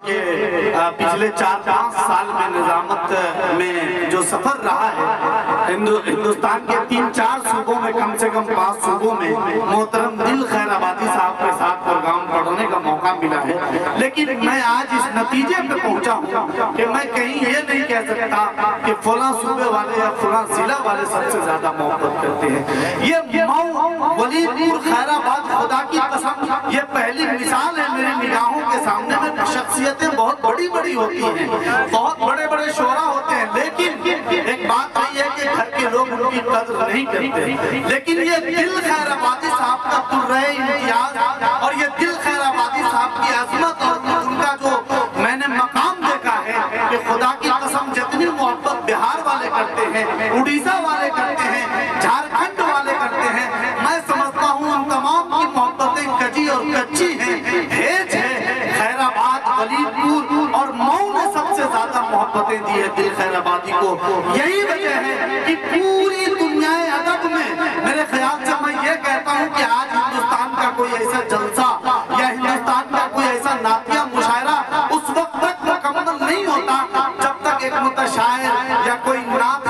कि पिछले 4-5 साल में निजामत में जो सफर रहा है हिंदुस्तान के 3-4 सूबों में, कम से कम 5 सूबों में मोहतरम दिल खैराबादी साहब के साथ प्रोग्राम पढ़ने का मौका मिला है। लेकिन मैं आज इस नतीजे पे पहुंचा हूं कि मैं कहीं ये नहीं कह सकता कि फलां सूबे वाले या फलां जिला वाले सबसे ज्यादा मोहब्बत करते हैं। ये मऊ, वलीदपुर, खैराबाद, खुदा की कसम ये पहली मिसाल है मेरी निगाहों के सामने में। शख्सियतें बहुत बड़ी बड़ी होती हैं, बहुत बड़े बड़े शोरा होते हैं, लेकिन एक बात यही है कि घर के लोग उनकी कदर नहीं करते। लेकिन ये दिल खैराबादी साहब का तुर्रे इम्तियाज और ये दिल खैराबादी साहब की अजमत और उनका जो मैंने मकाम देखा है कि खुदा की कसम जितनी मोहब्बत बिहार वाले करते हैं, उड़ीसा वाले करते हैं, झारखंड वाले करते हैं, मैं समझता हूँ उन तमाम की मोहब्बतें कच्ची और कच्ची हैं, हेज है। खैराबाद, वलीदपुर और मऊ ने सबसे ज्यादा मोहब्बतें दी है दिल खैराबादी को। यही वजह है कि पूरी दुनिया अदब में मेरे ख्याल से मैं ये कहता हूँ कि आज हिंदुस्तान का कोई ऐसा जलसा या हिंदुस्तान का कोई ऐसा नातिया मुशायरा उस वक्त तक मुकम्मल नहीं होता जब तक एक मुतशायर या कोई नात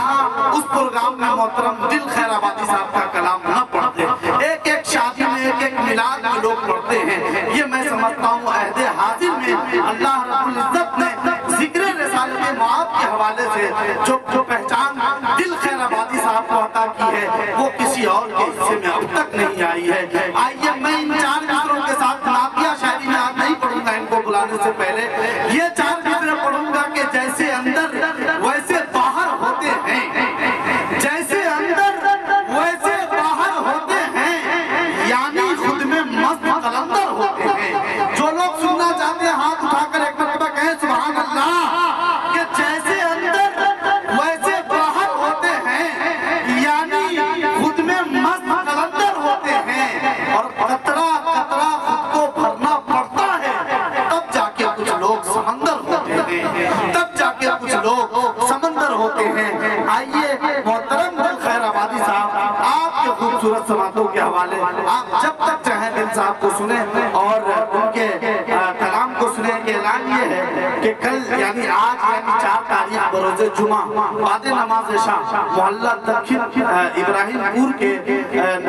उस प्रोग्राम में मोहतरम दिल खैराबादी साहब का कलाम न पढ़ते। एक एक शादी में, एक एक मिलाद में लोग पढ़ते हैं। ये मैं समझता हूँ अहदे हाजिर में अल्लाह रब्बुल इज्जत ने जिक्र रिसालत मआब के हवाले से जो पहचान दिल खैराबादी साहब को अता की है वो किसी और के हिस्से में अब तक नहीं आई है। आइए मैं इन 4 मित्रों के साथ नातिया शायरी में आज नहीं पढ़ूंगा, इनको बुलाने से पहले ये 4 मित्र पढ़ूंगा कि जैसे अंदर वैसे बाहर होते हैं, जैसे अंदर वैसे बाहर होते हैं, यानी खुद में मस्त कलंदर होते हैं। जो लोग सुनना चाहते हैं हाथ उठाकर एक मरतबा कहें सुभान अल्लाह। कि जैसे अंदर वैसे बाहर होते हैं, यानी खुद में मस्त कलंदर होते हैं और कतरा कतरा खुद को भरना पड़ता है, तब जाके कुछ लोग समंदर होते हैं, तब जाके कुछ लोग समंदर होते हैं। आइए मोहतरम दिल खैराबादी साहब आपके खूबसूरत समातों के हवाले आप जब तक चाहें दिल साहब को सुने और उनके कलाम को सुने। के ऐलान ये है कि कल यानी आज यानी 4 तारीख बरोज़े जुमा बाद नमाज शाह मोहल्ला दक्षिण इब्राहिमपुर के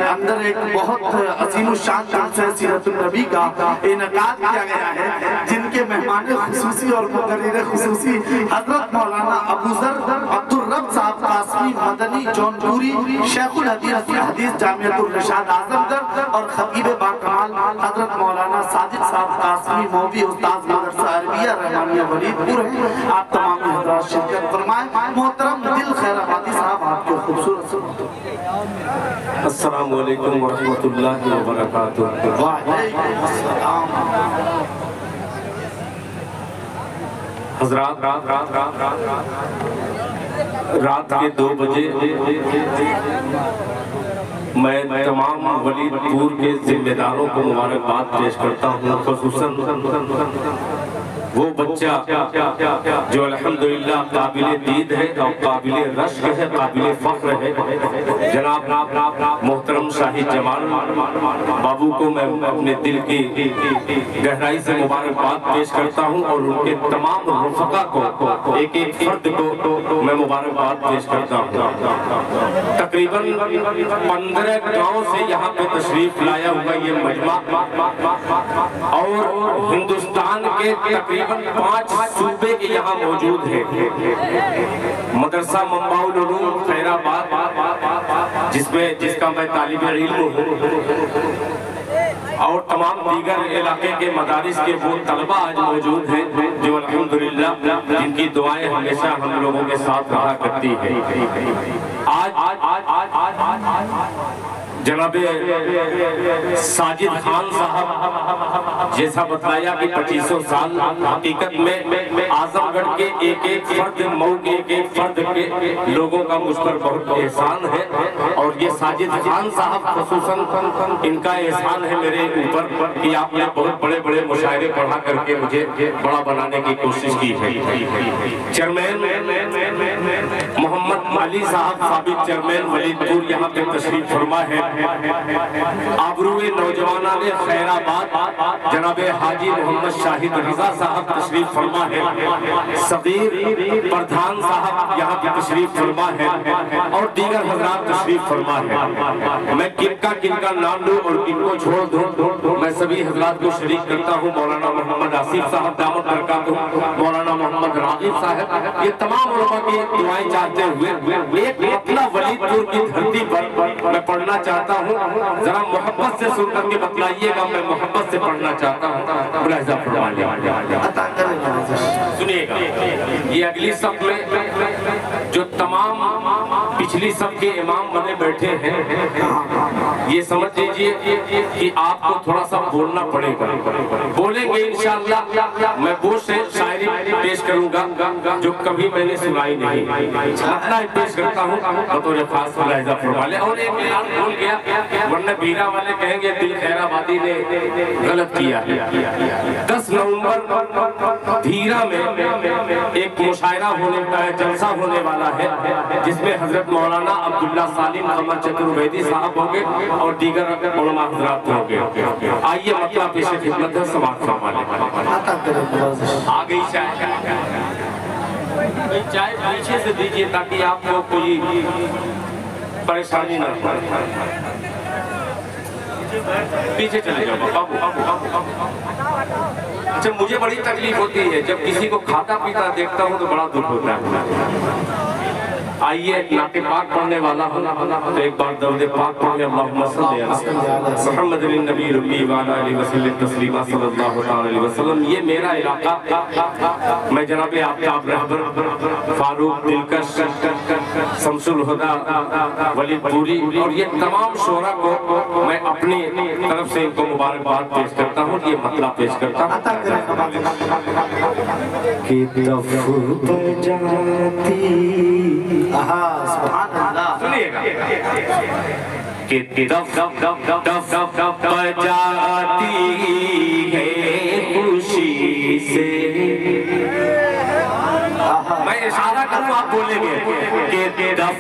अंदर एक बहुत अजीम शान जलसा सीरतुन नबी का इनेकाद किया गया है, जिनके मेहमान खुसूसी और मुकर्रिर खुसूसी हजरत मौलाना अबूजर अब्दुल रब साहब कासमी मदनी जौनपुरी शेखुल हदीस जामियतुल इरशाद आजमगढ़ और खतीब बाकमाल हजरत मौलाना साजिद साहब कासमी मौवी उस्ताद मदरसा अरबिया रहमानिया वलीदपुर है। आप तमाम हजरात शिरकत फरमाएं। मोहतरम दिल खैराबादी साहब आपके खूबसूरत अस्सलामु अलैकुम व रहमतुल्लाहि व बरकातुहू। हजरात रात के 2 बजे मैं तमाम वलीदपुर के जिम्मेदारों को मुबारकबाद पेश करता हूँ, खुसूसन वो बच्चा जो अल्हम्दुलिल्लाह काबिल दीद है और काबिल रश्क है, काबिल फख्र है। जनाब मोहतरम शाहिद जमाल बाबू को मैं अपने दिल की गहराई से मुबारकबाद पेश करता हूं और उनके तमाम रुफ़क़ा को एक एक फर्द को मैं मुबारकबाद पेश करता हूं। तकरीबन 15 गांव से यहाँ पे तशरीफ लाया हुआ ये मजमा और हिंदुस्तान के तकरीबन 5 सूबे के यहाँ मौजूद है। मदरसा मंबाउल उलूम खैराबाद जिसका मैं तालिब इल्म हूँ और तमाम दीगर इलाके के मदारिस के वो तलबा आज मौजूद हैं जो अल्हम्दुलिल्लाह जिनकी दुआएं हमेशा हम लोगों के साथ रहा करती है। आज जनाब साजिद खान साहब जैसा बताया कि 2500 साल हकीकत में आजमगढ़ के एक एक फर्द, मऊ के एक एक फर्द के लोगों का मुझ पर बहुत एहसान है और ये साजिद खान साहब खुसूसन इनका एहसान है मेरे ऊपर कि आपने बहुत बड़े बड़े मुशायरे पढ़ा करके मुझे बड़ा बनाने की कोशिश की है। चेयरमैन मोहम्मद अली साहब साबित चेयरमैन वलीदपुर यहाँ पे तशरीफ फरमा है। आबरूए नौजवाना ने खैराबाद जनाब हाजी मोहम्मद शाहिद रिजा साहब तशरीफ फरमा है। सगीर प्रधान साहब यहाँ पे तशरीफ फरमा है और दीगर हजरात तशरीफ फरमा है। मैं किनका नाम लूं और किनको छोड़ दूं, मैं सभी हजरात को शरीक करता हूँ। मौलाना मोहम्मद आसिफ साहब दामद बरकातुहू, मौलाना मोहम्मद रागिब साहब, ये तमाम उलमा की दुआएं चाहते हुए एक मतला वलीदपुर की धरती पर मैं पढ़ना चाहता हूँ। जरा मोहब्बत से सुन करके बतलाइएगा, मैं मोहब्बत से पढ़ना चाहता हूँ। मुलाहिजा फरमाइए, सुनिएगा। ये अगली सब में जो तमाम पिछली सब के इमाम बने बैठे हैं, ये समझ लीजिए कि आपको थोड़ा सा बोलना पड़ेगा। बोलेंगे इंशाअल्लाह। मैं वो से शायरी पेश करूंगा जो कभी मैंने सुनाई नहीं, अपना पेश करता हूँ बतौर खास। मुलाहिजा फरमाइए। और एक ऐलान भूल गया, वरना बीरा वाले कहेंगे दिल खैराबादी ने गलत किया। 10 नवंबर धीरा में एक मुशायरा होने का जलसा होने वाला है, जिसमें हजरत मौलाना अब्दुल्ला सालिम कमर चतुर्वेदी साहब होंगे और दीगर उलमा हजरात होंगे। आइए मतलब पेश खिदमत है, समाज फरमाने आ गई चाय पीछे से दीजिए ताकि आपको कोई परेशानी ना हो। पीछे चले जाओ बाबू। अच्छा, मुझे बड़ी तकलीफ होती है जब किसी को खाता पीता देखता हूँ तो बड़ा दुख होता है। आइए नाते पाक पढ़ने वाला तो एक बार दरूद पाक पढ़ें। अल्लाहुम्मा सल्ली अला मुहम्मदिन नबी रब्बी व अला आलिहि वसल्लम तस्लीमा सल्लल्लाहु अलैहि वसल्लम। ये मेरा इलाका, मैं जनाब आफ्ताब रहबर फारूक दिलकश शमसुल हुदा वलीदपुरी और ये तमाम शोरा को मैं अपनी तरफ से इनको मुबारकबाद पेश करता हूँ। ये मतलब पेश करता हूँ कि सुनिएगा कि दफ बजाती है खुशी से। मैं इशारा करूँ आप बोलेंगे कि दफ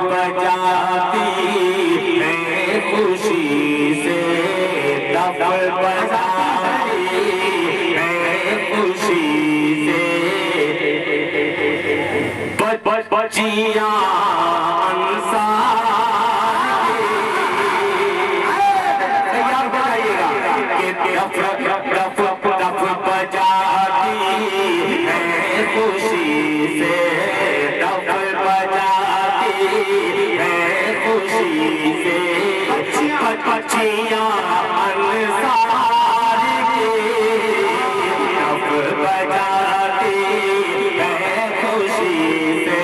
बजाती है खुशी से, दफ बजाती है खुशी से। बचिया तैयार बनाइएगा कि दफ बजाती है खुशी से, दफ बजाती है खुशी से। बचिया अंसार की दफ बजाती है खुशी से।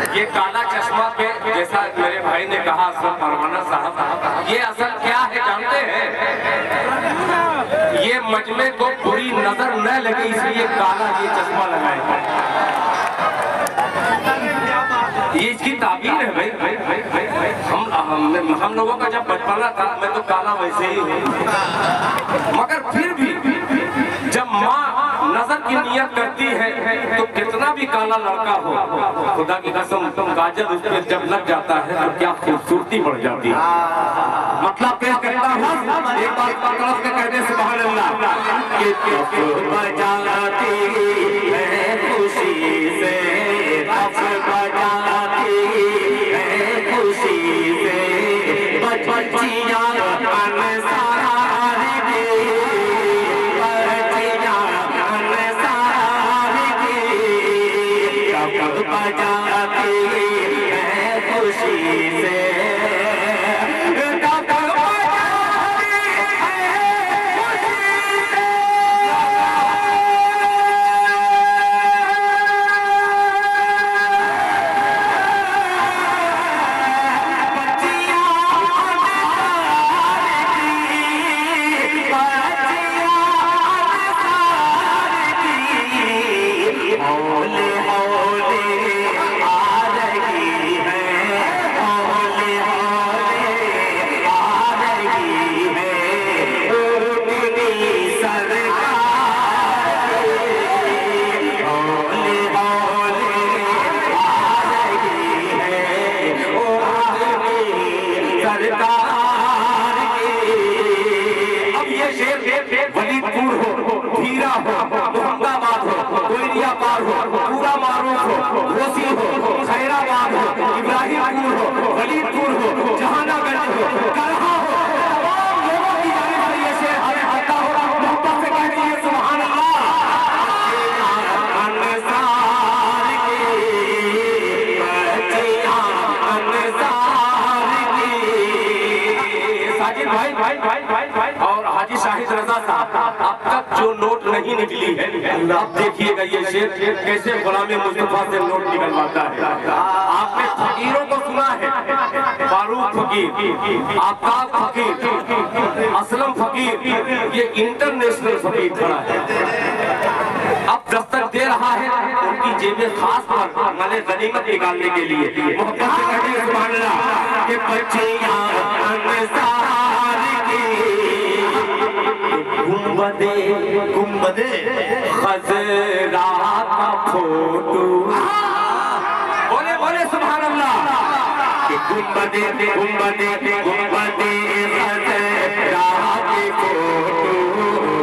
ये काला चश्मा पे जैसा मेरे भाई ने कहा परवाना साहब, ये असल क्या है जानते हैं? ये मजमे को बुरी नजर न लगे इसलिए काला ये चश्मा लगाए हैं। ये इसकी ताबीर है भाई। हम लोगों का जब बचपना था मैं तो काला वैसे ही हूँ, मगर फिर भी जब माँ नजर की नियत करती है तो कितना भी काला लड़का हो, खुदा की कसम काजल उस पर जब लग जाता है तो क्या खूबसूरती बढ़ जाती है। मतलब पेश करता हूँ एक बार तरफ के कहने से सुभान अल्लाह कि बजाती है खुशी से, बजाती है खुशी से। बच्चियां अनसार की, बच्चियां अनसार की कब बजाती है खुशी से, वलीदपुर हो, धीरा हो, मुहम्मदाबाद हो, कोयलिया पार हो, पूरा मारूफ हो, घोसी हो, खैराबाद हो, इब्राहिमपुर हो, वलीदपुर हो, जहानागंज हो, करहा हो, तमाम लोगों की जानिब से ये शेर हमें आता हो, मोहब्बत से कह दीजिए सुभान अल्लाह। अनसार की बच्चियां अनसार की। साजिद भाई और हाजी शाहिद रजा साहब, अब तक जो नोट नहीं निकली है, अब देखिएगा ये शेर कैसे गुलाम मुस्तफा से नोट निकलवाता है। आपने फकीरों को सुना है, फारूक फकीर, आफताब फकीर, असलम फकीर, ये इंटरनेशनल फकीर खड़ा है। अब दस्तक दे रहा है उनकी जेबें खास पर माले गनीमत निकालने के लिए। मोहब्बत से कहिए सुभान अल्लाह कि बच्चियां अनसार की, गुंबदे गुंबदे खजरा का फोटो, बोले बोले सुभान अल्लाह कि गुंबदे गुंबदे गुंबदे खजरा की फोटो,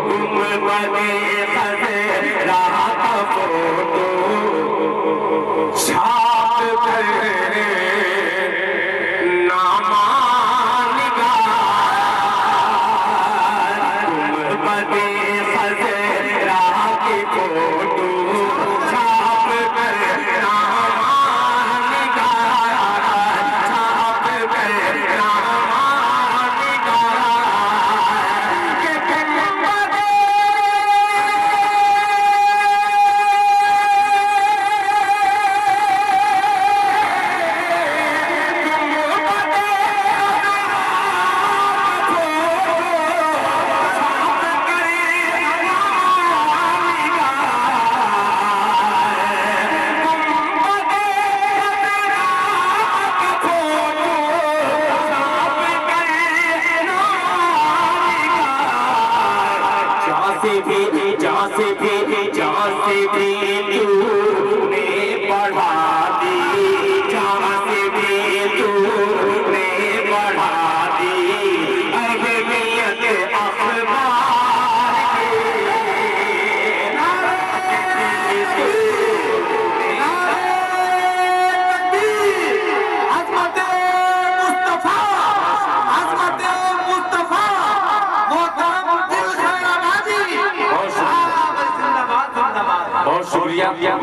गुंबदे खजरा का फोटो छाप कर नामा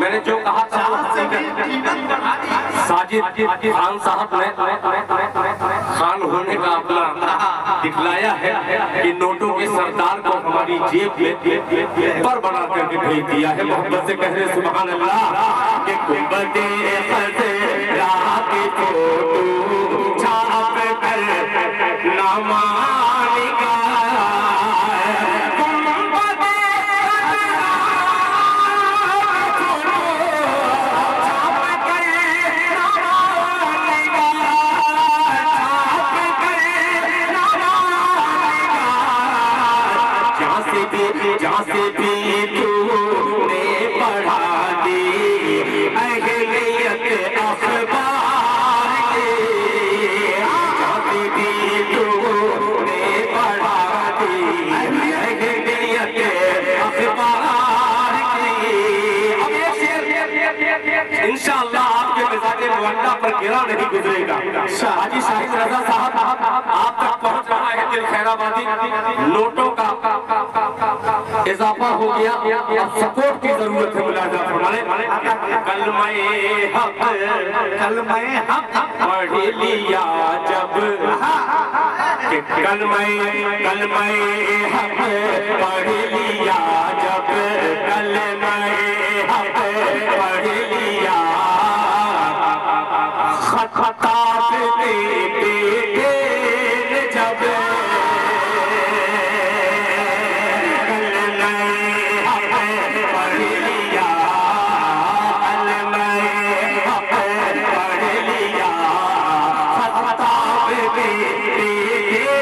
मैंने जो कहा था साजिद खान साहब ने खान होने का अपना दिखलाया है कि नोटों के सरदार को हमारी जेब में पर बना करके भेज दिया है। मोहब्बत से कह रहे सुभान अल्लाह कि गुंबदे खजरा की फोटो छाप कर नामा जहाँ से भी तूने पढ़ा दी अहलियत अखबार के, जहाँ से भी तूने पढ़ा दी अहलियत अखबार के। अब ये शेर इंशाअल्लाह आपके मिजाज मुअल्ला पर गिरा नहीं गुजरेगा। हाजी शाहिद रजा साहब आप तक पहुंच रहा है दिल खैराबादी। नोटों का इजाफा हो गया, अब सपोर्ट की जरूरत है। मुलाजा फरमाने कलमे हक पढ़ लिया जब, कलमे हक पढ़ लिया जब, कलमे हक पढ़ लिया, खताब देते जब, कलमे हक पढ़ लिया, कलमे हक पढ़ लिया, खताब देते जब,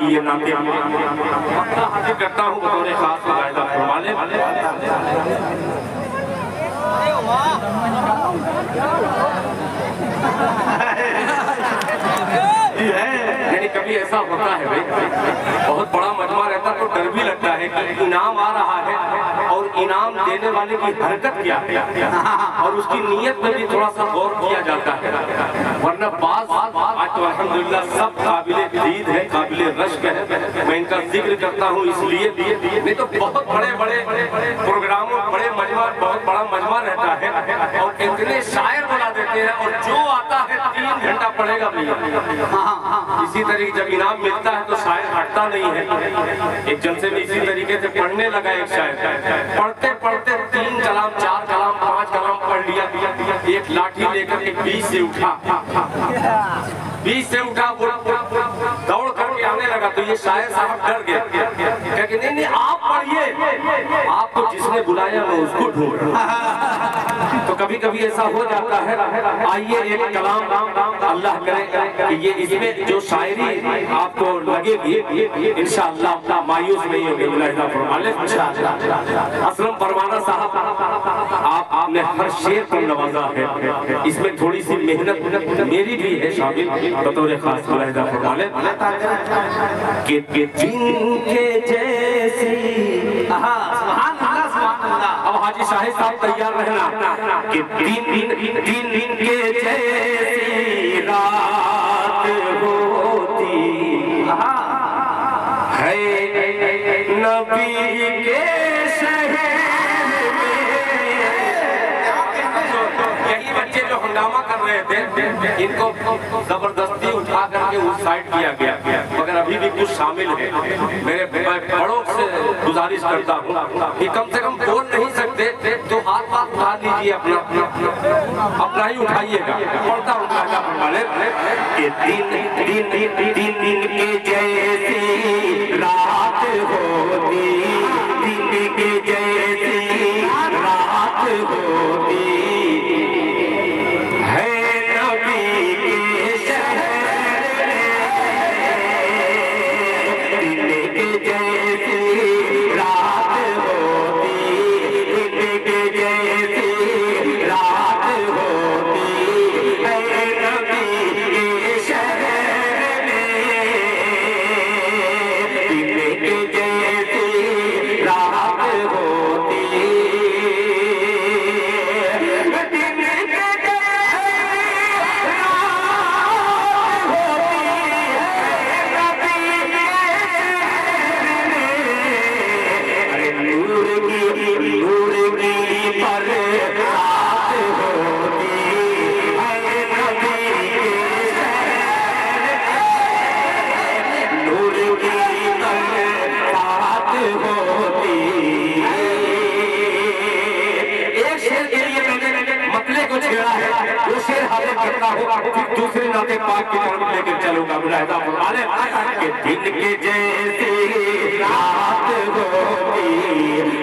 ये नाते हाजिर करता हूँ बतौर खास मुलाहिजा फरमाने यानी कभी ऐसा होता है भाई, बहुत बड़ा मजमा रहता तो डर भी लगता है कि इनाम आ रहा है और इनाम देने वाले की हरकत क्या है और उसकी नीयत में भी थोड़ा सा गौर किया जाता है, वरना बात आज तो अल्हम्दुलिल्लाह सब काबिले दीद है, काबिले रश्क है। मैं इनका जिक्र करता हूँ इसलिए, नहीं तो बहुत बड़े बड़े प्रोग्रामों बड़े मजमा, बहुत बड़ा मजमा रहता है और इतने शायर बुला देते हैं और जो आता है 3 घंटा पढ़ेगा भैया। इसी तरीके जब इनाम मिलता है तो शायर हटता नहीं है। एक जलसे में इसी तरीके से पढ़ने लगा एक शायर, पढ़ते पढ़ते 3 कलाम 4 कलाम 5 कलाम पढ़ लिया, एक लाठी लेकर के 20 से उठा, 20 से उठा, दौड़ करके आने लगा तो ये शायर साहब डर गए, कि नहीं आप पढ़िए, आपको जिसने बुलाया मैं उसको ढूंढ रहा हूं। तो कभी कभी ऐसा हो जाता है। आइए एक कलाम अल्लाह करे कि ये इसमें जो शायरी आपको लगेगी इंशाअल्लाह मायूस नहीं होगी। मुलाहिजा फरमाने असलम परवाना साहब आपने हर शेर को नवाजा है, इसमें थोड़ी सी मेहनत मेरी भी है शामिल बतौर खास। मुलाहिजा फरमाने कि जिनके जैसी, सुभान अल्लाह सुभान अल्लाह। अब हाजी शाहिद साहब तैयार रहना कि दिन के जैसी रात होती है नबी के शहर में। यही बच्चे जो हंगामा कर रहे थे इनको जबरदस्ती उठा करके उस साइड किया गया, मगर अभी भी कुछ शामिल है। मेरे बड़ों से गुजारिश करता हूँ कि कम से कम बोल नहीं सकते तो हाथ उठा लीजिए, अपना ही उठाइएगा। पढ़ता दिन के जैसी रात होती, दिन के जैसी रात होती है नबी के शहर में। दिन के जैसी रात होती, दिन के जैसी रात होती है नबी के फिर दूसरे नाते पाक की तरफ लेकर चलूंगा। मुलाहिजा फरमाने कि दिन के जैसी रात होती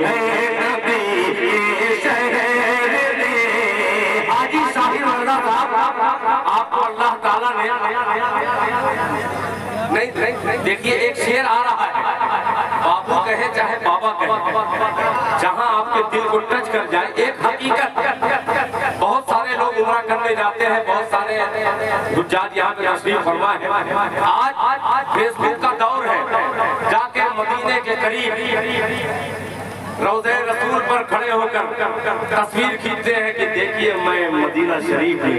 है नबी के शहर में। हाजी शाहिद रज़ा साहब आपको अल्लाह ताला ने नहीं देखिए एक शेर आ रहा है, बाबू कहे चाहे बाबा कहे, जहां आपके दिल को टच कर जाए। एक हकीकत, बहुत सारे लोग उम्रा करने जाते हैं, बहुत सारे हुज्जाज यहाँ पे तशरीफ फरमा है। आज फेसबुक का दौर है, जाके मदीने के करीब रोज़े रसूल पर खड़े होकर तस्वीर खींचते हैं कि देखिए मैं मदीना शरीफ में,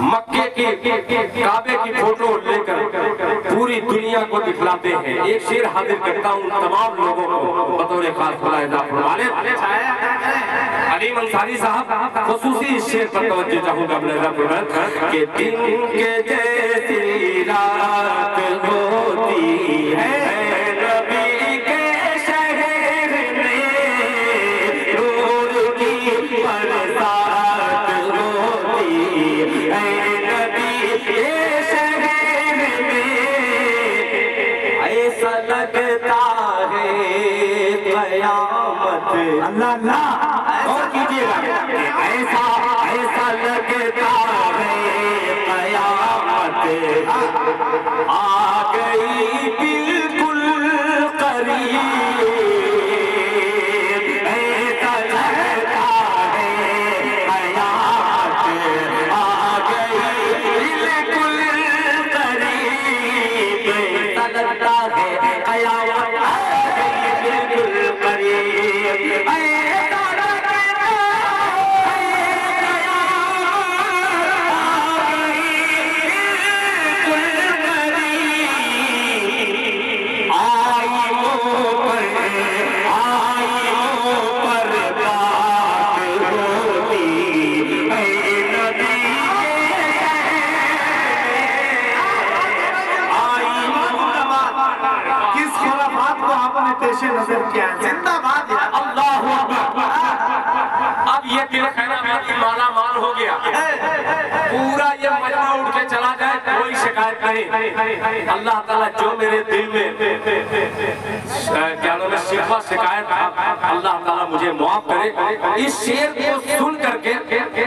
मक्के की काबे की फोटो लेकर पूरी दुनिया को दिखलाते हैं। एक शेर हाजिर करता हूँ तमाम लोगों को बतौर खास फरमाने अलीम अंसारी साहब खुसूसी इस शेर पर तवज्जो चाहूंगा कि दिन के जैसी रात होती है नबी के शहर में, नूर की बरसात होती है नबी के शहर में। ऐसा लगता है कयामत, अल्लाह अल्लाह और कीजिएगा, ऐसा ऐसा लगता है कयामत आ गई बिल्कुल करीब। ऐसा लगता है कयामत आ गई बिल्कुल करीब। ऐसा लगता है कयामत आ गई बिल्कुल करीब। नजर किया जिंदाबाद अल्लाह। अब ये दिल खैराबादी माला माल हो गया, पूरा ये मजमा उठ के चला जाए कोई शिकायत नहीं। अल्लाह ताला जो मेरे दिल में क्या नाम है शिकवा शिकायत अल्लाह ताला मुझे माफ करे। इस शेर को सुन करके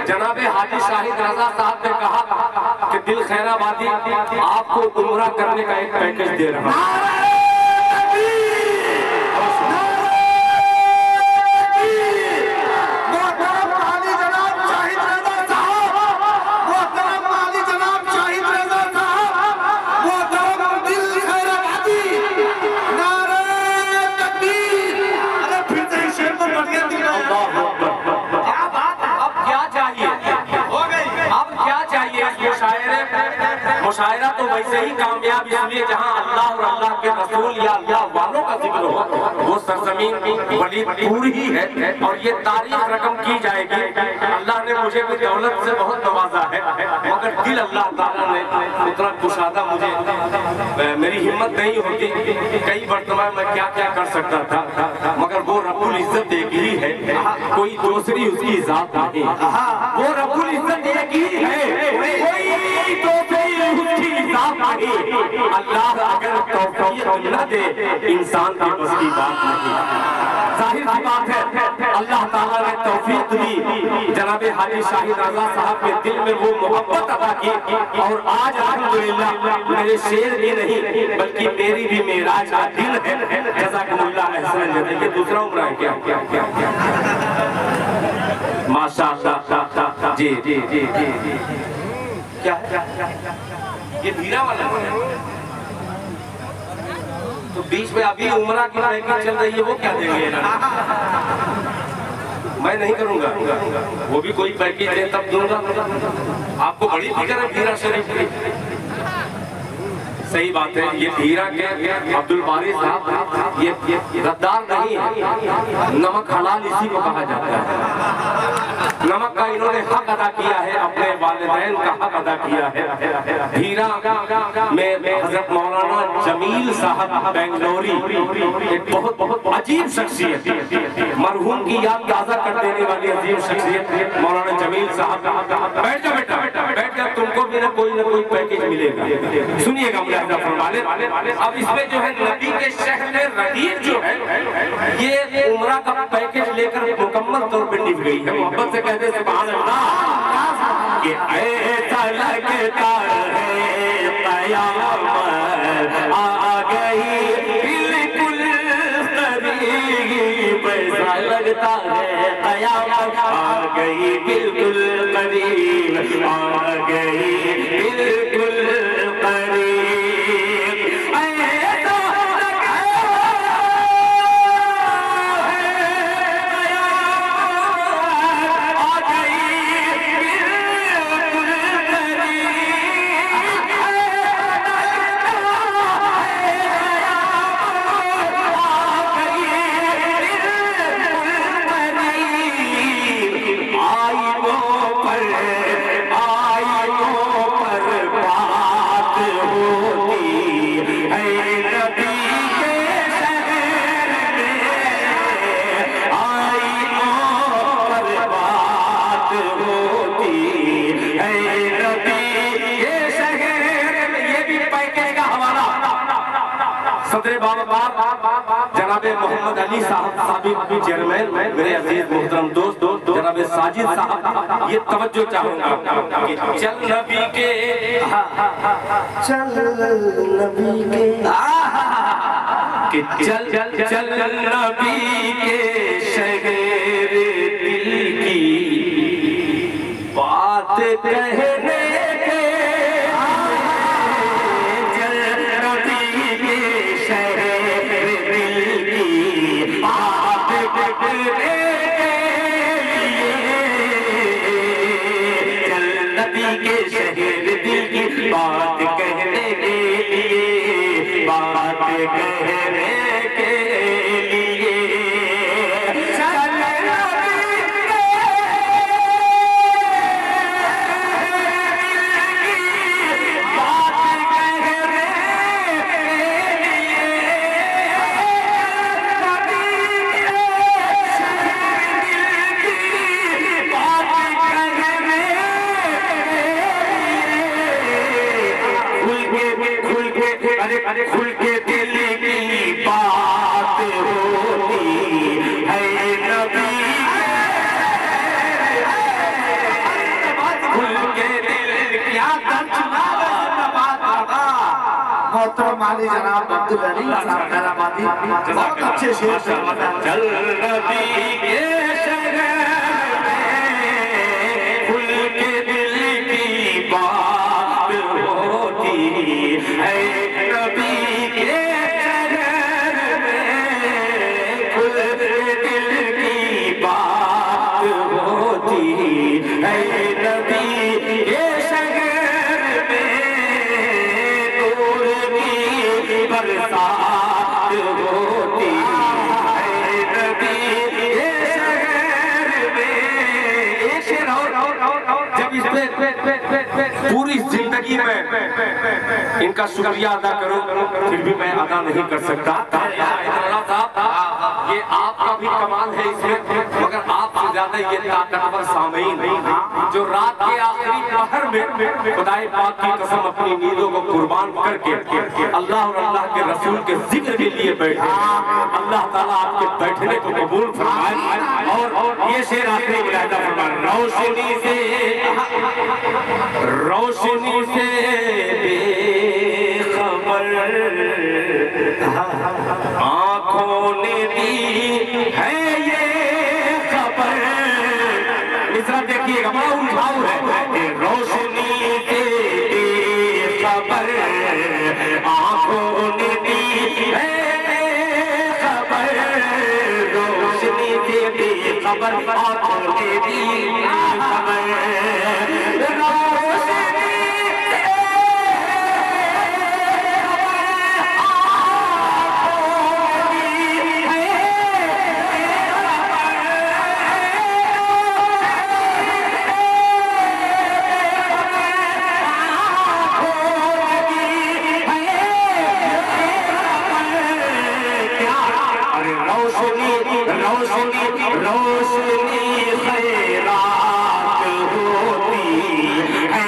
जनाबे हाजी शाहिद रज़ा साहब ने कहा कि दिल खैराबादी आपको उम्रा करने का एक पैकेज दे रहा हूं। मुशायरा तो वैसे ही कामयाब इसलिए जहाँ अल्लाह और अल्लाह के रसूल या अल्लाह वालों का जिक्र हो, वो सरजमीन बड़ी दूर ही है और ये तारीख रकम की जाएगी। अल्लाह ने मुझे भी दौलत से बहुत नवाजा है, मगर दिल अल्लाह ताला ने उतना कुशादा मुझे, मेरी हिम्मत नहीं होती कई मरतबा मैं क्या क्या कर सकता था, मगर वो रब्बुल इज्जत एक ही है, कोई दूसरी उसकी जात नहीं। वो रब्बुल इज्जत एक ही है, कोई दूसरी उसकी जात नहीं। अल्लाह अगर तौफीक न दे इंसान के बस की बात नहीं। जाहिर सी बात है अल्लाह ताला ने तौफीक दी, जनाबे हाजी शाहिद रज़ा साहब के दिल में वो मोहब्बत अदा की और आज अल्हम्दुलिल्लाह मेरे शेर भी नहीं बल्कि मेरी भी मेराज का दिन है। जज़ाकुमुल्लाह अहसन जज़ा। ये दूसरा उम्र है क्या? माशाअल्लाह जी जी जी जी क्या ये भीरा वाला तो बीच में अभी उम्रा की पैकेज चल रही है, वो क्या देंगे? मैं नहीं करूंगा, वो भी कोई पैकेज दे तब दूंगा। आपको बड़ी फिक्र है भीरा शरीफ की। सही बात है, ये भीरा के अब्दुल बारी साहब ये गद्दार नहीं है, नमक हलाल इसी को कहा जाता है। नमक का इन्होंने हक अदा किया है, अपने वालिदैन का हक अदा किया है। हीरा में हजरत मौलाना जमील साहब बेंगलोरी, एक बहुत अजीब शख्सियत, मरहूम की याद ताज़ा कर देने वाली अजीब शख्सियत मौलाना जमील साहब। बैठ जा बेटा, बैठ जा, तुमको भी ना कोई पैकेज मिलेगा। सुनिएगा मुलाहिजा फरमाने। अब इसमें जो है नबी के शहर रदीफ जो है ये उम्रा का पैकेज लेकर मुकम्मल तौर पे निभ गई है। मोहब्बत से कहते सुभान अल्लाह कि ऐसा लगता है क़यामत आ गई बिल्कुल करीब, ऐसा लगता है क़यामत आ गई बिल्कुल करीब, आ गई बिल्कुल करीब। जनाबे मोहम्मद अली साहब साबिक चेयरमैन, मेरे अजीज मोहतरम दोस्त जनाबे साजिद साहब, ये तवज्जो चाहूंगा कि चल नबी के, चल नबी के, कि चल नबी के शहर दिल की बात कहने के शहर दिल की बात कहने के लिए, बात कहने के लिए चल नबी के बात कहने खुल के दिल की बात होती है नबी, खुल के दिल की मोहतरम आली जनाब अब्दुल अली साहब हैदराबादी बहुत अच्छे शेर से चल नबी के शहर में खुल के दिल की बात होती है नबी के शहर में, खुल के दिल की बात होती है नबी के शहर में, नूर की बरसात होती है नबी के शहर में। एक शेर और जब इस पे पूरी जिंदगी में इनका शुक्रिया अदा करूं फिर भी मैं अदा नहीं कर सकता। ये आपका भी कमाल है इसमें, मगर आपसे ज्यादा ये ताकतवर सामीन जो रात के आखिरी पहर में खुदाए पाक की कसम अपनी नींदों को कुर्बान करके अल्लाह और अल्लाह के रसूल के जिक्र के लिए बैठे। अल्लाह ताला आपके बैठने को कबूल फरमाए। और ये शेर आखिरी मुलाहिजा फरमाए, रोशनी से बेखबर आँखों ने दी है ये खबर। मिसरा देखिएगा, बड़ा उलझाऊ है। रोशनी से बेखबर आँखों ने दी है खबर, रोशनी से बेखबर आँखों ने दी खबर। रोशनी रोशनी रोशनी खैरात होती है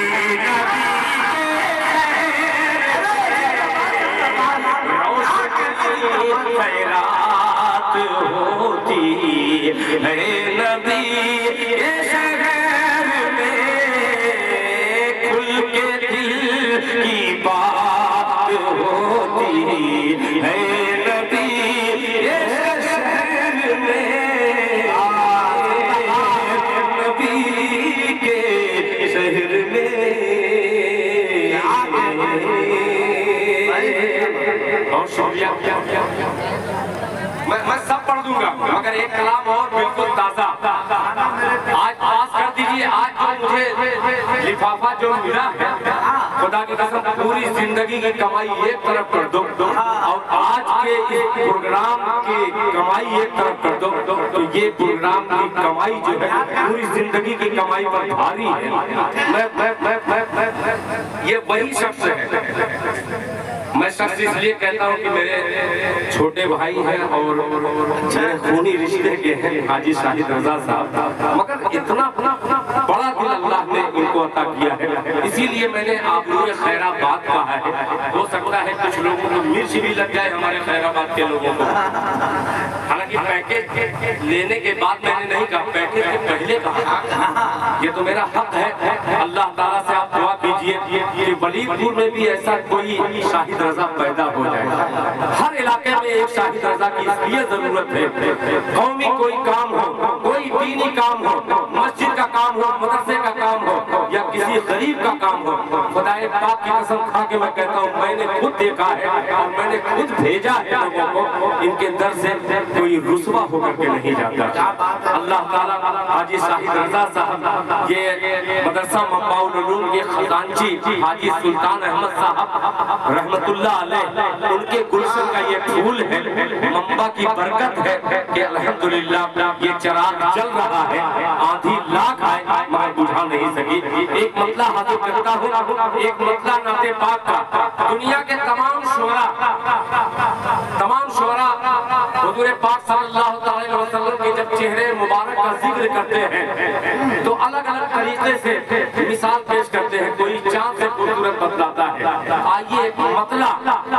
खैरात होती है नबी के शहर में खुल के दिल की बात होती है नबी के शहर में नबी के शहर में और शुक्रिया मैं सब पढ़ दूंगा मगर एक कलाम और बिल्कुल ताजा आज पास कर दीजिए। आज जो मुझे लिफाफा जो मिला है खुदा की कसम पूरी जिंदगी की कमाई एक तरफ कर दो और आज के इस प्रोग्राम की कमाई एक तरफ कर दो तो ये प्रोग्राम की कमाई जो है पूरी जिंदगी की कमाई पर भारी है। ये वही शख्स है। मैं शख्स इसलिए कहता हूँ कि मेरे छोटे भाई हैं और मेरे खूनी रिश्ते के हैं हाजी शाहिद रजा साहब, मगर इतना बड़ा दिल अल्लाह ने इनको अता किया है इसीलिए मैंने आबरूए खैराबाद कहा है। हो सकता है कुछ लोगों को मिर्च भी लग जाए हमारे खैराबाद के लोगों को, हालांकि पैकेज लेने के बाद मैंने नहीं कहा, पैकेज के पहले कहा। ये तो मेरा हक है। अल्लाह ताला से आप दुआ कीजिए कि वलीदपुर में भी ऐसा कोई शाहिद रजा पैदा हो जाए। हर इलाके में एक शाहिद रजा की इसलिए जरूरत है। कौमी कोई काम हो, कोई दीनी काम हो, मस्जिद का काम हो, मदरसे का काम हो या किसी गरीब का काम हो, खुदाए पाक की कसम खा के मैं कहता हूँ मैंने खुद देखा है और मैंने खुद भेजा है लोगों को, इनके दर से कोई रुसवा होकर के नहीं जाता। अल्लाह ताला हाजी शाहिद रजा साहब ये मदरसा मम्बाउल उलूम के खजांची हाजी सुल्तान अहमद साहब रहमतुल्लाह अलैह उनके गुलशन का ये फूल है, मम्बा की बरकत है कि अल्हम्दुलिल्लाह ये चिराग जल रहा है। आंधी लाख आए मगर बुझा नहीं सकी। एक मतला हाजिर करता हूँ, एक मतला नाते पाक का। दुनिया के तमाम शुरा हुजूर पाक सल्लल्लाहु अलैहि वसल्लम के जब चेहरे मुबारक का जिक्र करते हैं तो अलग अलग तरीके से मिसाल पेश करते हैं। कोई चांद से खूबसूरत बतलाता है। आइए एक मतला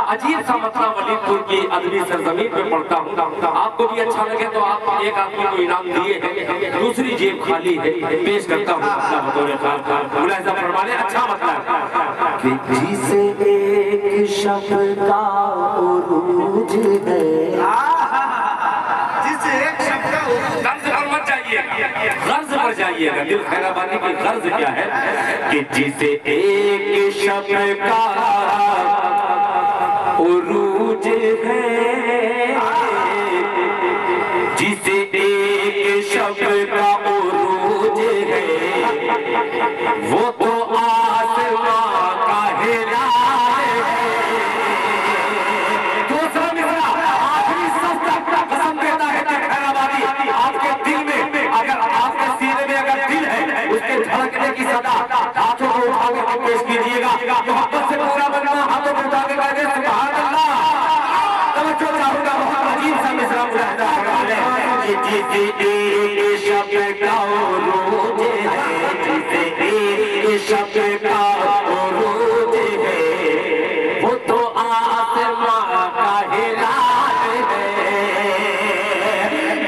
अजीब सा मतला वलीदपुर की अदबी सरजमीन पे पढ़ता हूँ, आपको भी अच्छा लगे तो आप एक आदमी को इनाम दिए हैं, दूसरी जेब खाली है, पेश करता हूँ अपना बतौर खान मुलाहिजा फरमा लें। अच्छा मतला कि जिसे एक शब का उरूज है, जिसे एक शब का गर्ज पर मत जाइएगा, गर्ज पर जाइएगा। दिल खैराबादी की गर्ज क्या है कि जिसे एक शब का उरूज है, जिसे एक शब का उरूज है वो तो आसमां का हिलाल है। दूसरा मिसरा आखिरी सस्ता कसम देता है कि खैराबादी आपके दिल में अगर आपके सीने में अगर दिल है उसके धड़कने की सदा हाथों को उठा के पेश कीजिएगा। मोहब्बत से पूरा बनना हाथों को उठा के कहेंगे सुभान अल्लाह। तवज्जो चाहूंगा, बहुत अजीब सा मिसरा मुलाहिजा फरमा लें। जिसे एक शब का उरूज है, जिसे एक शब का उरूज है वो तो आसमां का हिलाल है।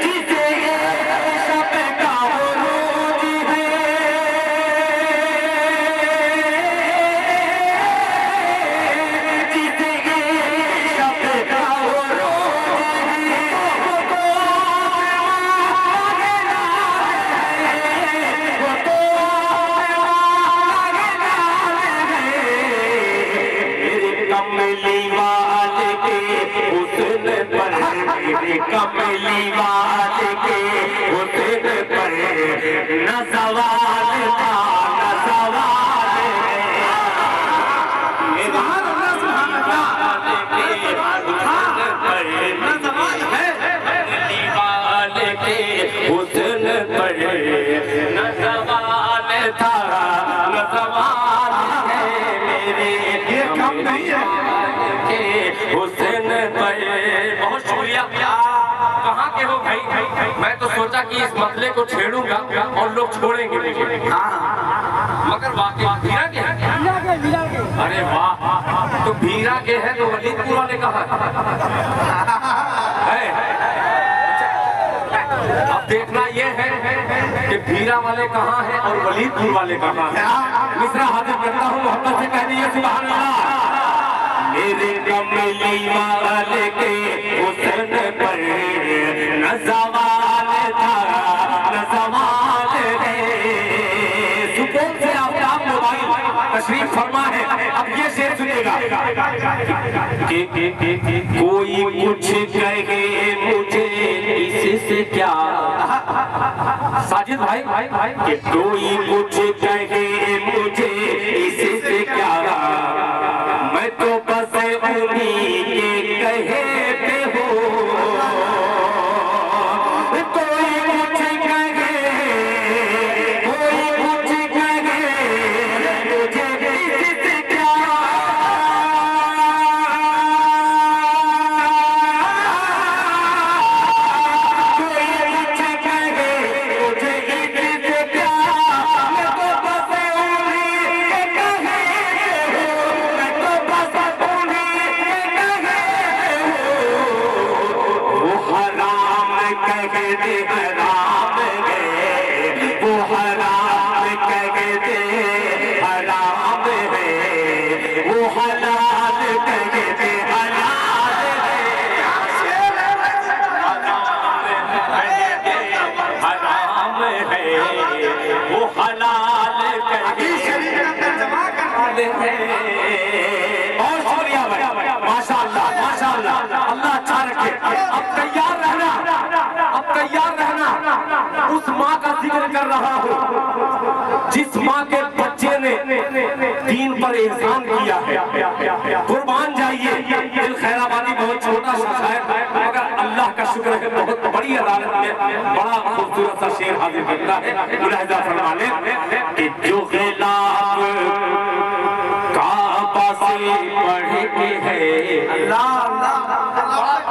जिसे एक शब का उरूज है, जिसे एक शब का उरूज है वो तो कमली वाले के हुस्न पर, कमली वाले के हुस्न पर न सवाल था न सवाल है। कमली वाले के हुस्न पर न सवाल था न सवाल है। मेरे ये कम नहीं है हुस्न पर। बहुत शुक्रिया। मैं तो सोचा कि इस मसले को छेड़ूंगा और लोग छोड़ेंगे मुझे, मगर वाकई भीरा के है। अरे वाह, तो भीरा के है तो वलीदपुर वाले कहाँ है? अब देखना ये है कि भीरा वाले कहाँ हैं और वलीदपुर वाले कहाँ हैं। मिसरा हाजिर करता हूँ, मोहब्बत से कह दीजिए सुभान अल्लाह। मेरे कमली वाले के हुस्न पर न ज़वाल था न ज़वाल है। सुकून से आफ्ताब मोबाइल तशरीफ फरमा है। अब ये शेर सुनेगा कि कोई कुछ कहे मुझे इससे क्या, साजिद भाई कि कोई कुछ कहे मुझे इससे क्या, मैं तो बस उन्हीं के कहे पे हूँ। कोई कुछ कहे मुझे इससे क्या, उस माँ का जिक्र कर रहा हूँ जिस माँ के बच्चे ने दीन पर एहसान किया है। कुर्बान जाइए, दिल खैराबादी बहुत छोटा सा शायर है, मगर अल्लाह का शुक्र है बहुत बड़ी अदालत में बड़ा खूबसूरत सा शेर हाजिर करता है। मुलाहिजा फरमा लें कि जो खिलाफ काबा से पढ़ के है, अल्लाह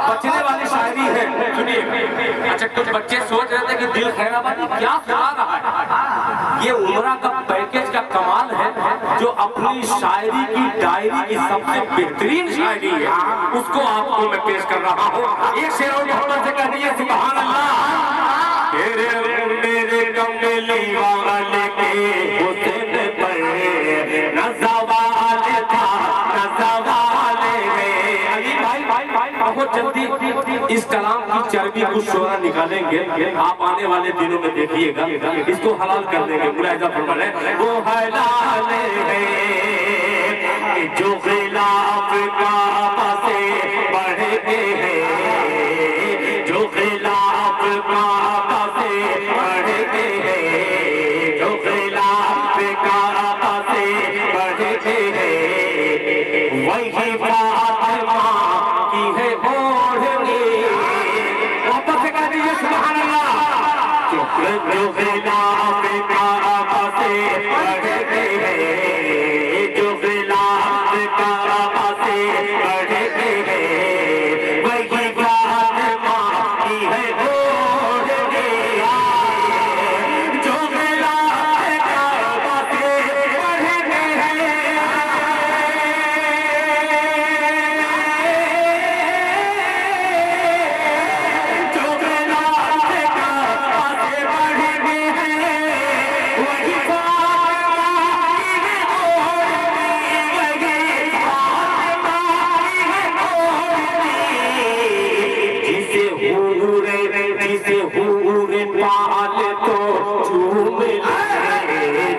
बचने वाली शायरी है। सुनिए, अच्छा कुछ बच्चे सोच रहे थे कि दिल खैराबादी क्या सुना रहा है। ये उमरा का पैकेज का कमाल है जो अपनी शायरी की डायरी की सबसे बेहतरीन शायरी है, उसको आपको मैं पेश कर रहा हूँ। एक शेर और मोहब्बत से कह दीजिए सुभान अल्लाह। मेरे कमली वाले के हुस्न पर न ज़वाल था न ज़वाल है। अली भाई बहुत जल्दी इस कलाम की चर्बी को शोरा निकालेंगे, आप आने वाले दिनों में देखिएगा, इसको हलाल कर देंगे। मुलाहिजा फरमाएं, वो हलाल है जो खिलाफ काबा से बढ़ के है, जो खिलाफ काबा से बढ़ के है, जो खिलाफ काबा से बढ़ के है, वही फातिमा की है ओढ़नी। वापस से कह दीजिए सुभान अल्लाह। जो खिलाफ काबा से बढ़ के है, जो खिलाफ काबा से बढ़ के है, वही फातिमा की है ओढ़नी। जो खिलाफ काबा से बढ़ के है, जो खिलाफ काबा से बढ़ के है, वही फातिमा की है ओढ़नी, वही फातिमा की है ओढ़नी। जिसे हूरे पाल तो झूम ले,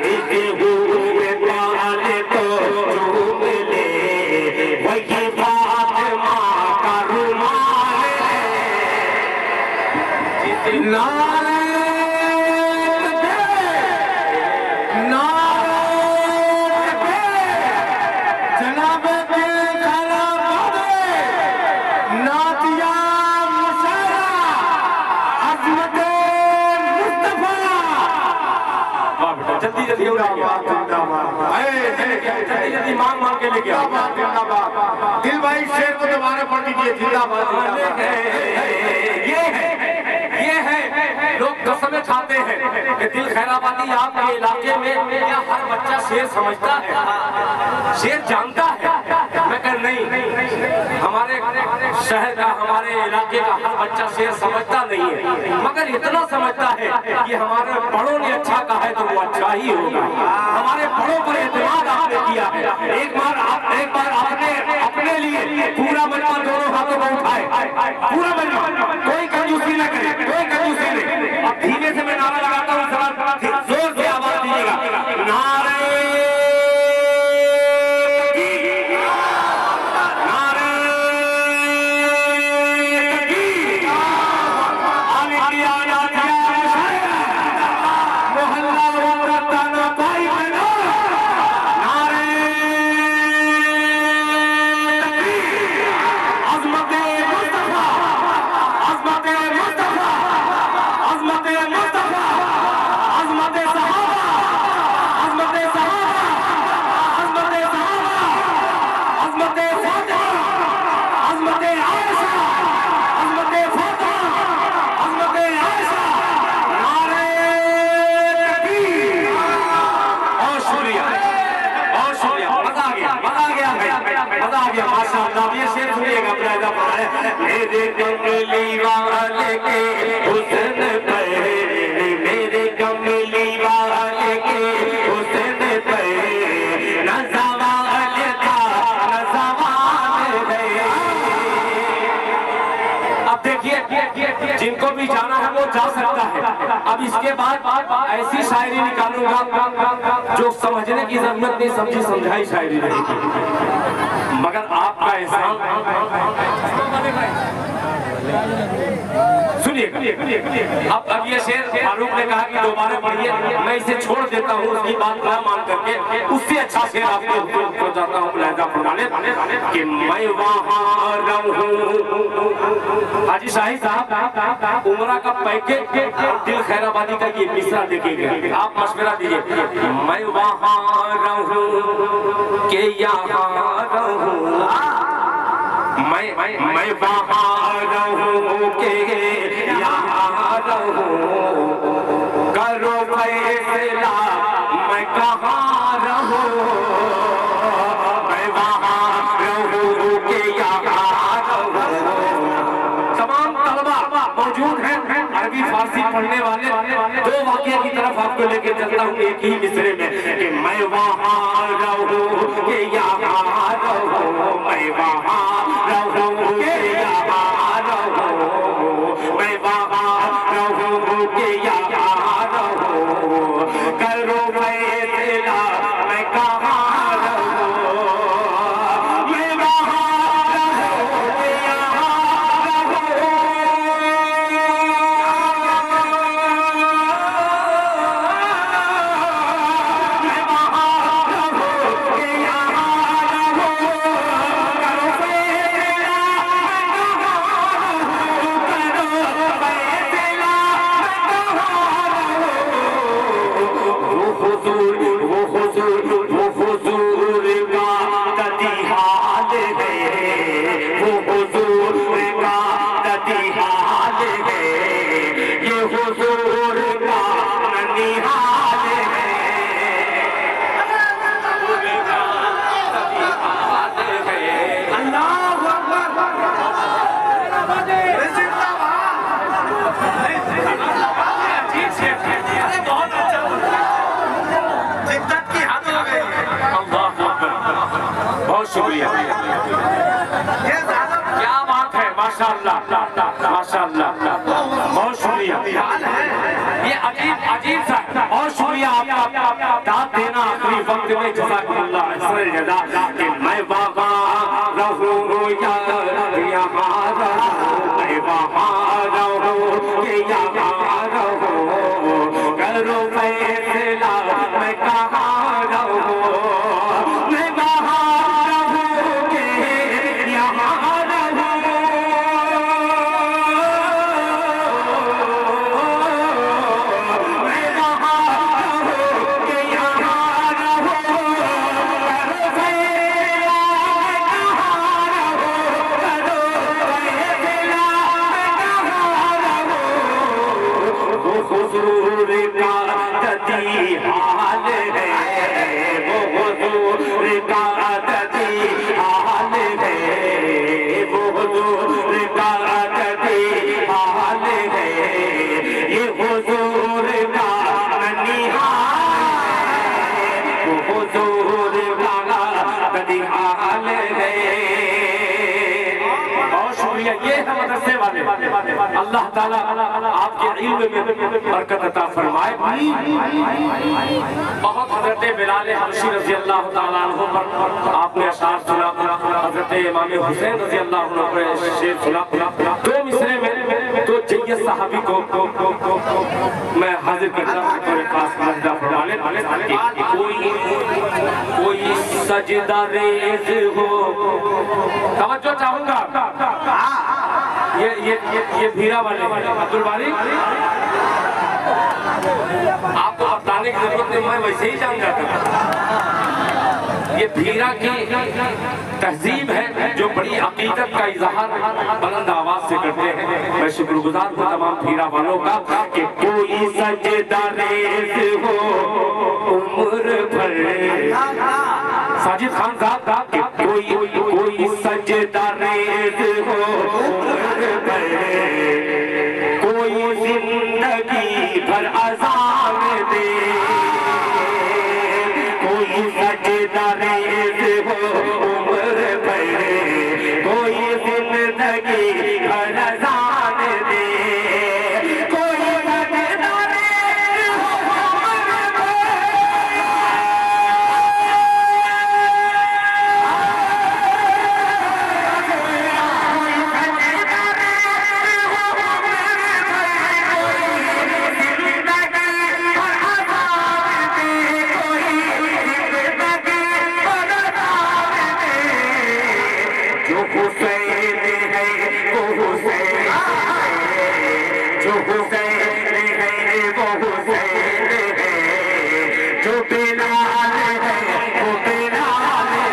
जिसे हूरे पाल तो झूम ले, वही फातिमा का रुमाल है। नारे जनाब नातिया मुशारा अज़मत मुस्तफा। जल्दी जल्दी जल्दी मांग के लेके आओ। दिल भाई शेर को दोबारा पढ़ दीजिए। जिंदाबाद ये है लोग कसमें खाते हैं कि दिल खैराबादी आपके इलाके में क्या हर बच्चा शेर समझता है, शेर जानता है? मैं कह नहीं, हमारे शहर का, हमारे इलाके का हर बच्चा शेर समझता नहीं है, मगर इतना समझता है कि हमारे बड़ों ने अच्छा कहा है तो वो अच्छा ही होगा। हमारे बड़ों पर एतमाद आपने किया है। एक बार आपने अपने लिए पूरा मजमा दोनों हाथों को उठाए, पूरा मजमा, कोई कंजूसी न करे, कोई कंजूसी नहीं। अब धीमे से मैं नारा लगाता हूँ, जोर से आवाज दीजिएगा, नारे मेरे कमली वाले के हुस्न पे, मेरे कमली वाले के हुस्न पे नज़वान का नज़वान है। अब देखिए, जिनको भी जाना है वो जा सकता है। अब इसके बाद ऐसी शायरी निकालूंगा जो समझने की जरूरत नहीं, समझी समझाई शायरी रहेगी, मगर आपका एहसान सुनिएगा। अब ये शेर फारूक ने कहा कि दोबारा पढ़िए, मैं इसे छोड़ देता हूँ, उसकी बात ना मान करके उससे अच्छा शेर आपको जाता हूँ लहजा फरमाने कि मैं वहाँ रहूँ। हाजी शाही साहब, उमरा का पैकेज और दिल खैराबादी का ये मिसरा देखिएगा, आप मशवरा दीजिए। मैं वहाँ रहूँ के यहाँ रहूँ, मैं वहाँ रहूँ के यहाँ रहूँ, करो फैसला मैं कहाँ रहूँ, मैं वहाँ रहूँ के यहाँ रहूँ। तमाम तलबा मौजूद हैं अरबी फारसी पढ़ने वाले, दो वाक़या की तरफ आपको लेके चलता हूँ एक ही मिसरे में कि मैं वहाँ रहूँ के यहाँ रहूँ, मैं वहाँ रहूँ के यहाँ रहूँ, मैं वहाँ रहूँ के यहाँ रहूँ, करो फैसला मैं कहाँ रहूँ, मैं वहाँ रहूँ के यहाँ रहूँ, मैं वहाँ रहूँ के यहाँ रहूँ, करो शुक्रिया, क्या बात है, माशाअल्लाह माशाअल्लाह, बहुत शुक्रिया। ये अजीब सा, बहुत शुक्रिया आपका दाद देना आखिरी वक्त में, जज़ाकल्लाह खैर जज़ा। कि मैं वहाँ रहूँ यहाँ रहूँ, मैं वहाँ रहूँ कि यहाँ रहूँ, करो फैसला मैं कहाँ रहूँ, मैं वहाँ मदरसे वाले, अल्लाह ताला आपके इल्म में बरकत अता फरमाए। बहुत हजरत बिलाल हबशी रजी अल्लाह ताला अन्हु पर आपने अशार सुना, हजरत इमाम हुसैन रजी अल्लाह अन्हु पर शेर सुना। दो मिसरे में दो जय्यद सहाबी को मैं हाजिर करता हूं मेरे पास मर्दा फरमाने। कोई सजदा रेज़ हो, तवज्जो चाहूंगा, ये भीरा वाले अब्दुल बारी, आपको बताने की जरूरत नहीं, मैं वैसे ही जान जाता। ये भीरा की तहजीब है जो बड़ी अकीदत का इजहार बुलंद आवाज से करते हैं। मैं शुक्रगुजार हूँ तमाम भीरा वालों का कि कोई सजदा रेज़ हो उम्र भर, साजिद खान साहब का कि कोई सजदा रेज़ हो उम्र भर, कोई जिंदगी भर अज़ान दे, कोई सजदा रेज़ हो उम्र भर, कोई जिंदगी भर अज़ान दे, कोई सजदा रेज़ हो उम्र भर। जो हुसैन है वो हुसैन है, जो हुसैन है वो हुसैन है, जो बिलाल है वो बिलाल है।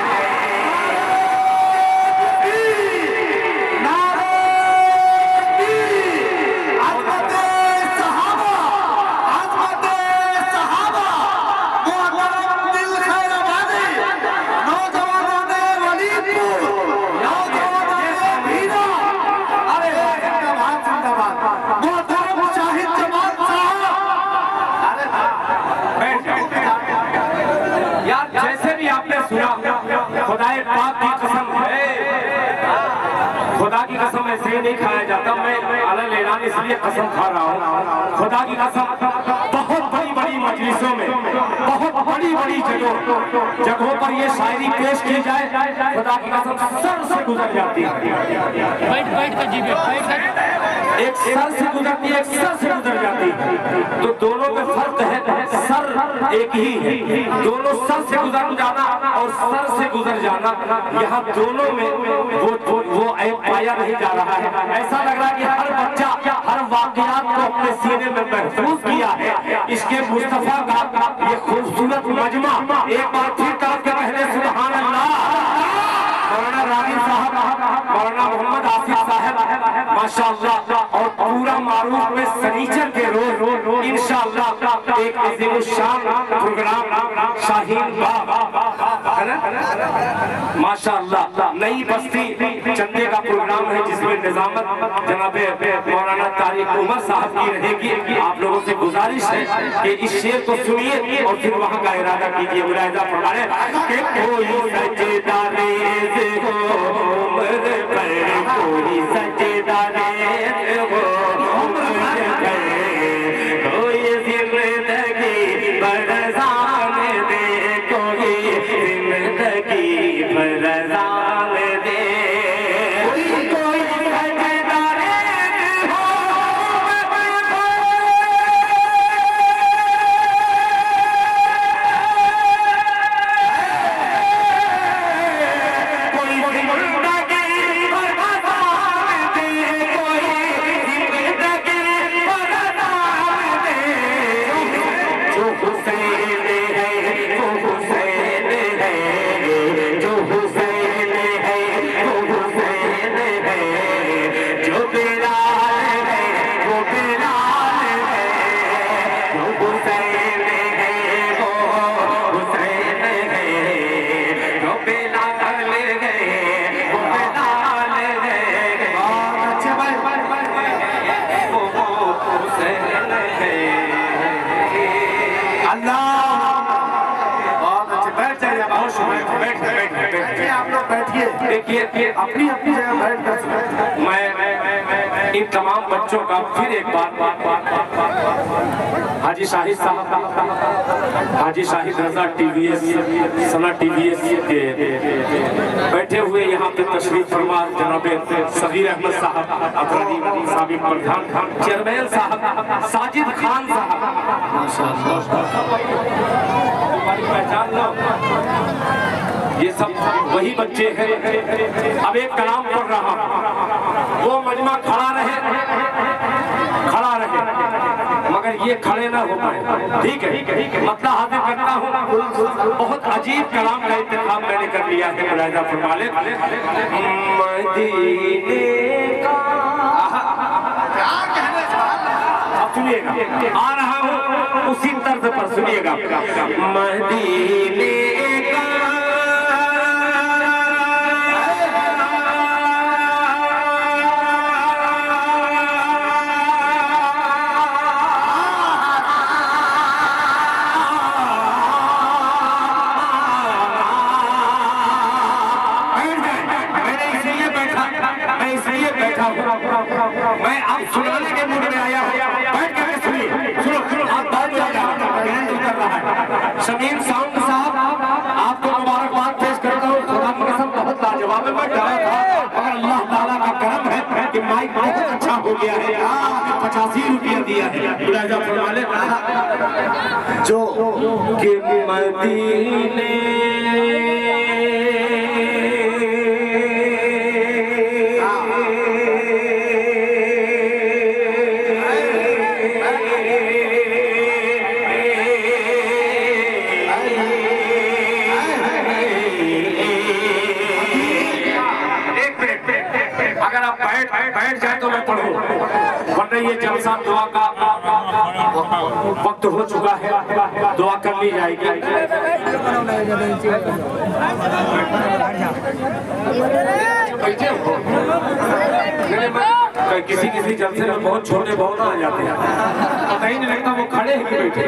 जैसे भी आपने सुना, खुदाए पाक की कसम है, खुदा की कसम ऐसे ही नहीं खाया जाता। मैं अलग ऐलान इसलिए कसम खा रहा हूँ, खुदा की कसम बहुत बड़ी बड़ी मजलिसों में, बहुत बड़ी बड़ी जगहों पर ये शायरी पेश की जाए, खुदा की कसम सर से गुजर जाती है। एक सर से गुजरती है, एक सर से गुजर जाती है, तो दोनों में फर्क है, सर एक ही है। दोनों सर से गुजर जाना और सर से गुजर जाना, यहाँ दोनों में वो पाया नहीं जा रहा है। ऐसा लग रहा है कि हर बच्चा हर वाकयात को अपने सीने में महफूज किया है। इसके मुस्तफा का ये खूबसूरत मजमा एक बार फिर करके कहने सुभान अल्लाह। मौलाना रागी साहब, मौलाना मोहम्मद आसिफ साहब माशाअल्लाह, और पूरा मारूफ में सनीचर के रोज इंशाअल्लाह एक अज़ीमुश्शान प्रोग्राम शाहीन बाग माशाअल्लाह नई बस्ती चंदे का प्रोग्राम है, जिसमें निजामत जनाब मौलाना तारिक उमर साहब की रहेगी। आप लोगों से गुजारिश है कि इस शेर को सुनिए और फिर वहाँ का इरादा कीजिए। मुलाहिजा फरमाए कि कोई सजदा रेज़ हो उम्र पर, कोई सजदा रेज़ हो उम्र पर, कोई जिंदगी भर अज़ान दे, कोई जिंदगी भर अज़ान दे, कोई सजदा रेज़ हो उम्र पर। कोई जिंदगी भर अज़ान दे, कोई जिंदगी भर अज़ान दे, जो हुसैन है वो हुसैन है, जो हुसैन है वो हुसैन है, जो बिलाल है वो बिलाल है, जो हुसैन है वो हुसैन है, जो बिलाल है वो बिलाल है। बहुत अच्छे भाई, वो हुसैन है। अल्लाह, बहुत अच्छे, बैठ जाइए, बहुत शुक्रिया, बैठिए, आप लोग बैठिए, देखिए अपनी अपनी जगह बैठ कर मैं इन तमाम बच्चों का फिर एक बार हाजी शाहिद साहब, हाजी शाहिद रजा TVS सना TVS के बैठे हुए यहाँ पे तशरीफ फरमा जनाब सगीर अहमद साहब, अब्रानी साबिक प्रधान, चेयरमैन साहब, साजिद खान साहब, पहचान लो, ये सब वही बच्चे हैं। अब एक कलाम पढ़ रहा हूं, वो मजमा खड़ा रहे मगर ये खड़े ना हो पाए, ठीक है? मतलब हाजिर करता हूँ, बहुत अजीब कलाम का इंतखाब मैंने कर लिया है। मुलाहिजा फरमा ले, सुनिएगा, आ रहा हूँ उसी तर्ज पर, सुनिएगा। मदीने का मैं आप सुनाने के मूड में आया हूँ, बैठ करके सुनिए, सुनो, आप बहुत ज्यादा कर रहा है। शमीम साउंड साहब, आपको मुबारकबाद पेश करता हूँ। खुदा की कसम बहुत लाजवाब है, मैं डरा था और अल्लाह ताला का करम है कि माइक बहुत अच्छा हो गया है। 85 रुपया दिया है। मुलाहिजा फरमा ले, जो कि मदीने बैठ जाए तो मैं पढ़ूं, वरना ये जलसा दुआ का वक्त हो चुका है, दुआ कर ली जाएगी। किसी किसी जलसे में बहुत छोटे बहुत आ जाते हैं, पता ही नहीं लगता वो खड़े हैं कि बैठे।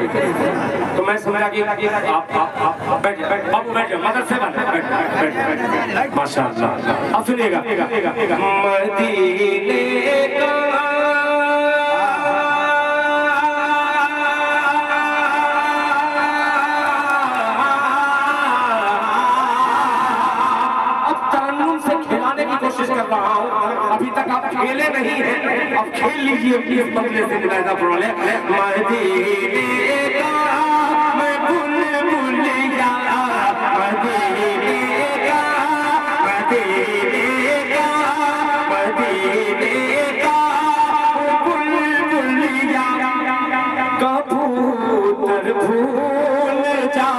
तो मैं समझा कि आप बैठ मदद से बैठ माशाअल्लाह। अब सुनिएगा, मदीने का कोशिश कर रहा हूँ, अभी तक आप खेले नहीं हैं, अब खेल लीजिए इस बदले से। मुलाहिजा फरमा ले, मदीने का मैं बुलबुलिया, मदीने का, मदीने का, मदीने का बुलबुलिया, कबूतर भूल जा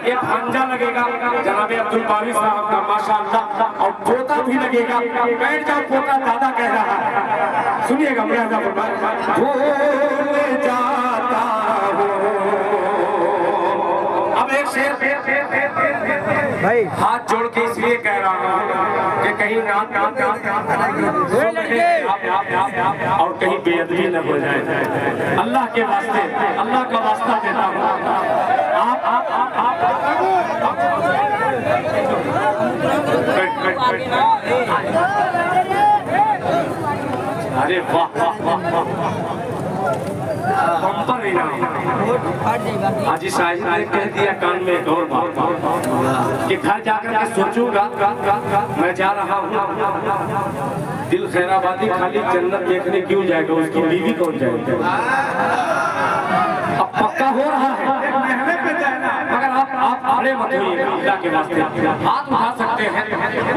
एक भांजा लगेगा जनाब अब्दुल बारी साहब का माशाअल्लाह, और पोता भी लगेगा। बैठ जाओ, पोता दादा कह रहा है, सुनिएगा। भूल जाता हूँ। अब एक शेर भाई हाथ जोड़ के इसलिए कह रहा हूँ कि कहीं और कहीं बेअदबी न हो जाए। अल्लाह के वास्ते, अल्लाह का वास्ता देता हूँ। अरे वाह वाह वाह वाह, बम्पर इनाम। हाजी साहिब ने कह दिया कान में एक और बात कि घर जाकर के सोचूंगा मैं जा रहा हूँ। दिल खैराबादी खाली जन्नत देखने क्यों जाएगा, उसकी बीवी कौन जाएगा? अब पक्का हो रहा है, मगर आप खड़े मत होइए अल्लाह के वास्ते। हाथ उठा सकते हैं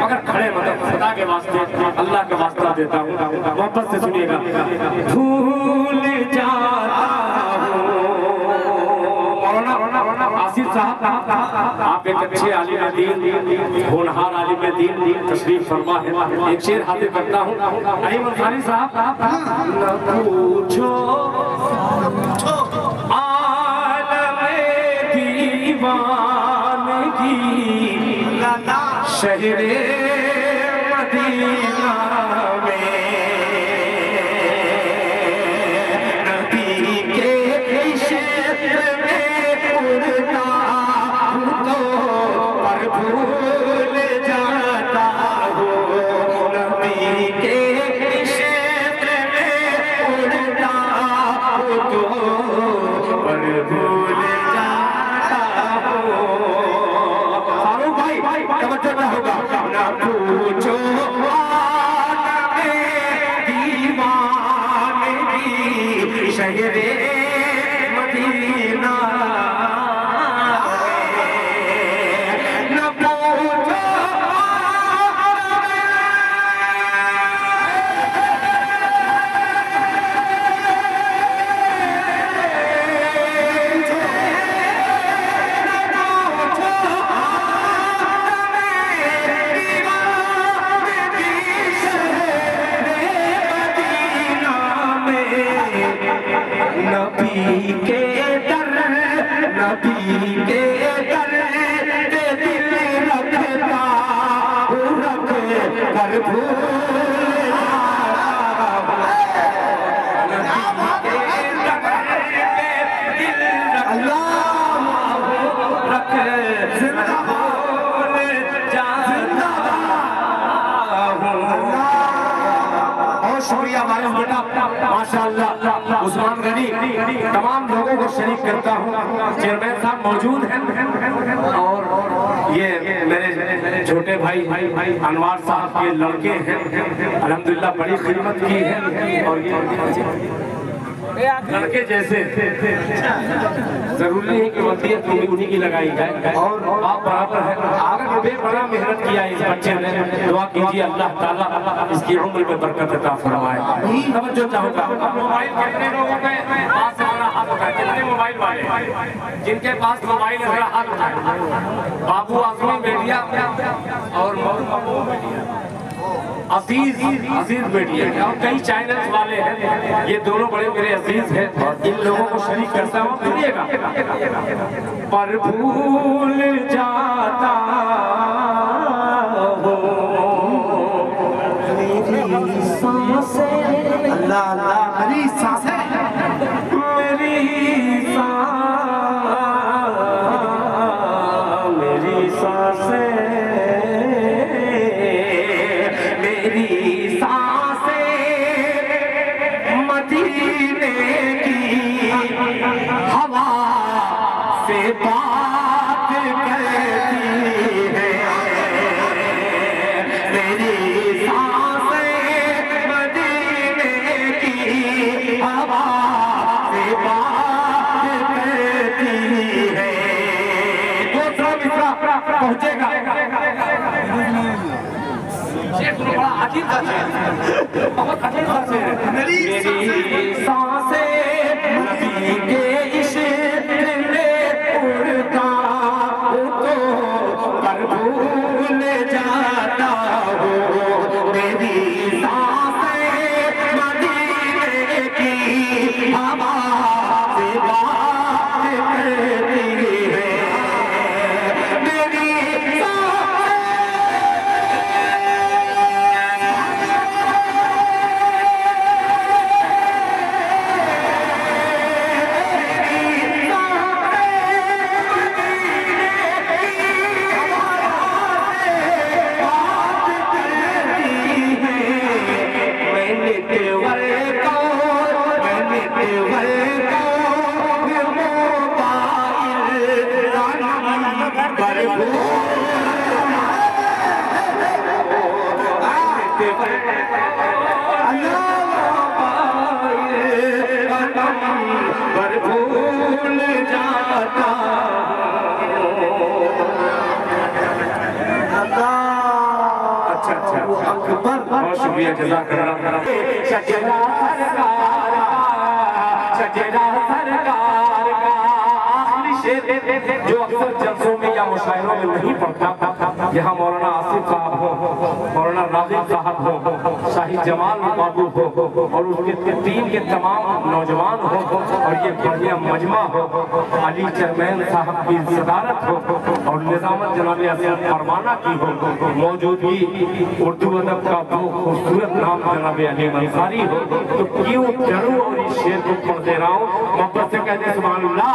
मगर खड़े मत, खुदा के वास्ते अल्लाह का वास्ता देता हूँ, मोहब्बत से सुनिएगा। भूल जाता आसिफ साहब, आप एक अच्छे आलिम दीन, होनहार आलिम दीन तशरीफ फरमा है। एक शेर हाजिर करता हूँ। अहीम अंसारी साहब, न पूछो आलमे दीवानगी शहरे मदीना में नबी के इश्क़ में उड़ता तो पर भूल जाता हूँ। नबी के इश्क़ में उड़ता तो पर भूल जाता हूँ। फारूक भाई तवज्जो ना होगा, ना पूछो दीवानगी शहरे मदीना न पूछो। नबी के दर, नबी के दर पे दिल रखता हूँ, रख कर भूल शुक्रिया हमारे बेटा माशाअल्लाह उस्मान गनी, तमाम लोगों को शरीक करता हूँ। चेयरमैन साहब मौजूद हैं और ये मेरे छोटे भाई अनवार साहब के लड़के हैं, अल्हम्दुलिल्लाह बड़ी खिदमत की है। और लड़के जैसे जरूरी है कि वसीयत उन्हीं की लगाई जाए और आप बराबर है। आगे भी बड़ा मेहनत किया इस बच्चे ने, दुआ कीजिए अल्लाह ताला इसकी उम्र में बरकत अता फरमाए। तवज्जो चाहूंगा, मोबाइल कितने लोगों के पास हमारा हाथ उठाए, कितने मोबाइल वाले जिनके पास मोबाइल है जरा हाथ उठाए। बाबू आजमी बेटिया और अजीज बेटिया और कई चैनल्स वाले हैं, ये दोनों बड़े मेरे अजीज हैं और इन लोगों को शरीक करता हूँ। सुनिएगा, पर भूल जाता हो मेरी सांसें, अल्लाह अल्लाह, मेरी सांसें, मेरी सांसें, मेरी सांसें मदीने की हवा से बात करती है। मेरी सांसें मदीने की हवा से बात करती है। दूसरा मिसरा पहुंचेगा, बड़ा अजीब सा शेर, बहुत अजीब सा शेर। मेरी सांसें नबी के इश्क़ में उड़ता तो पर भूल जाता हूँ। मेरी सांसें मदीने की हवा से बात करती है। मेरी भूल जाता अच्छा अकबर बहुत शुक्रिया जज़ाकल्लाह सजदा सरकार का आखिरी शेर जो अक्सर जलसों में या मुशायरों में नहीं पढ़ता यहाँ मौलाना आसिफ साहब हो मौलाना राज़िक साहब हो शाही जमाल बाबू हो और उसके टीम के तमाम नौजवान हो और ये बढ़िया मजमा हो अली चरमैन साहब की सदारत हो और निज़ामत जनाब असद परवाना की हो मौजूदगी उर्दू अदब का वो खूबसूरत नाम जनाब अली मंसारी हो तो क्यों डरूं और इस शेर को पढ़ दे रहा हूँ मोहब्बत से कहते सुभानअल्लाह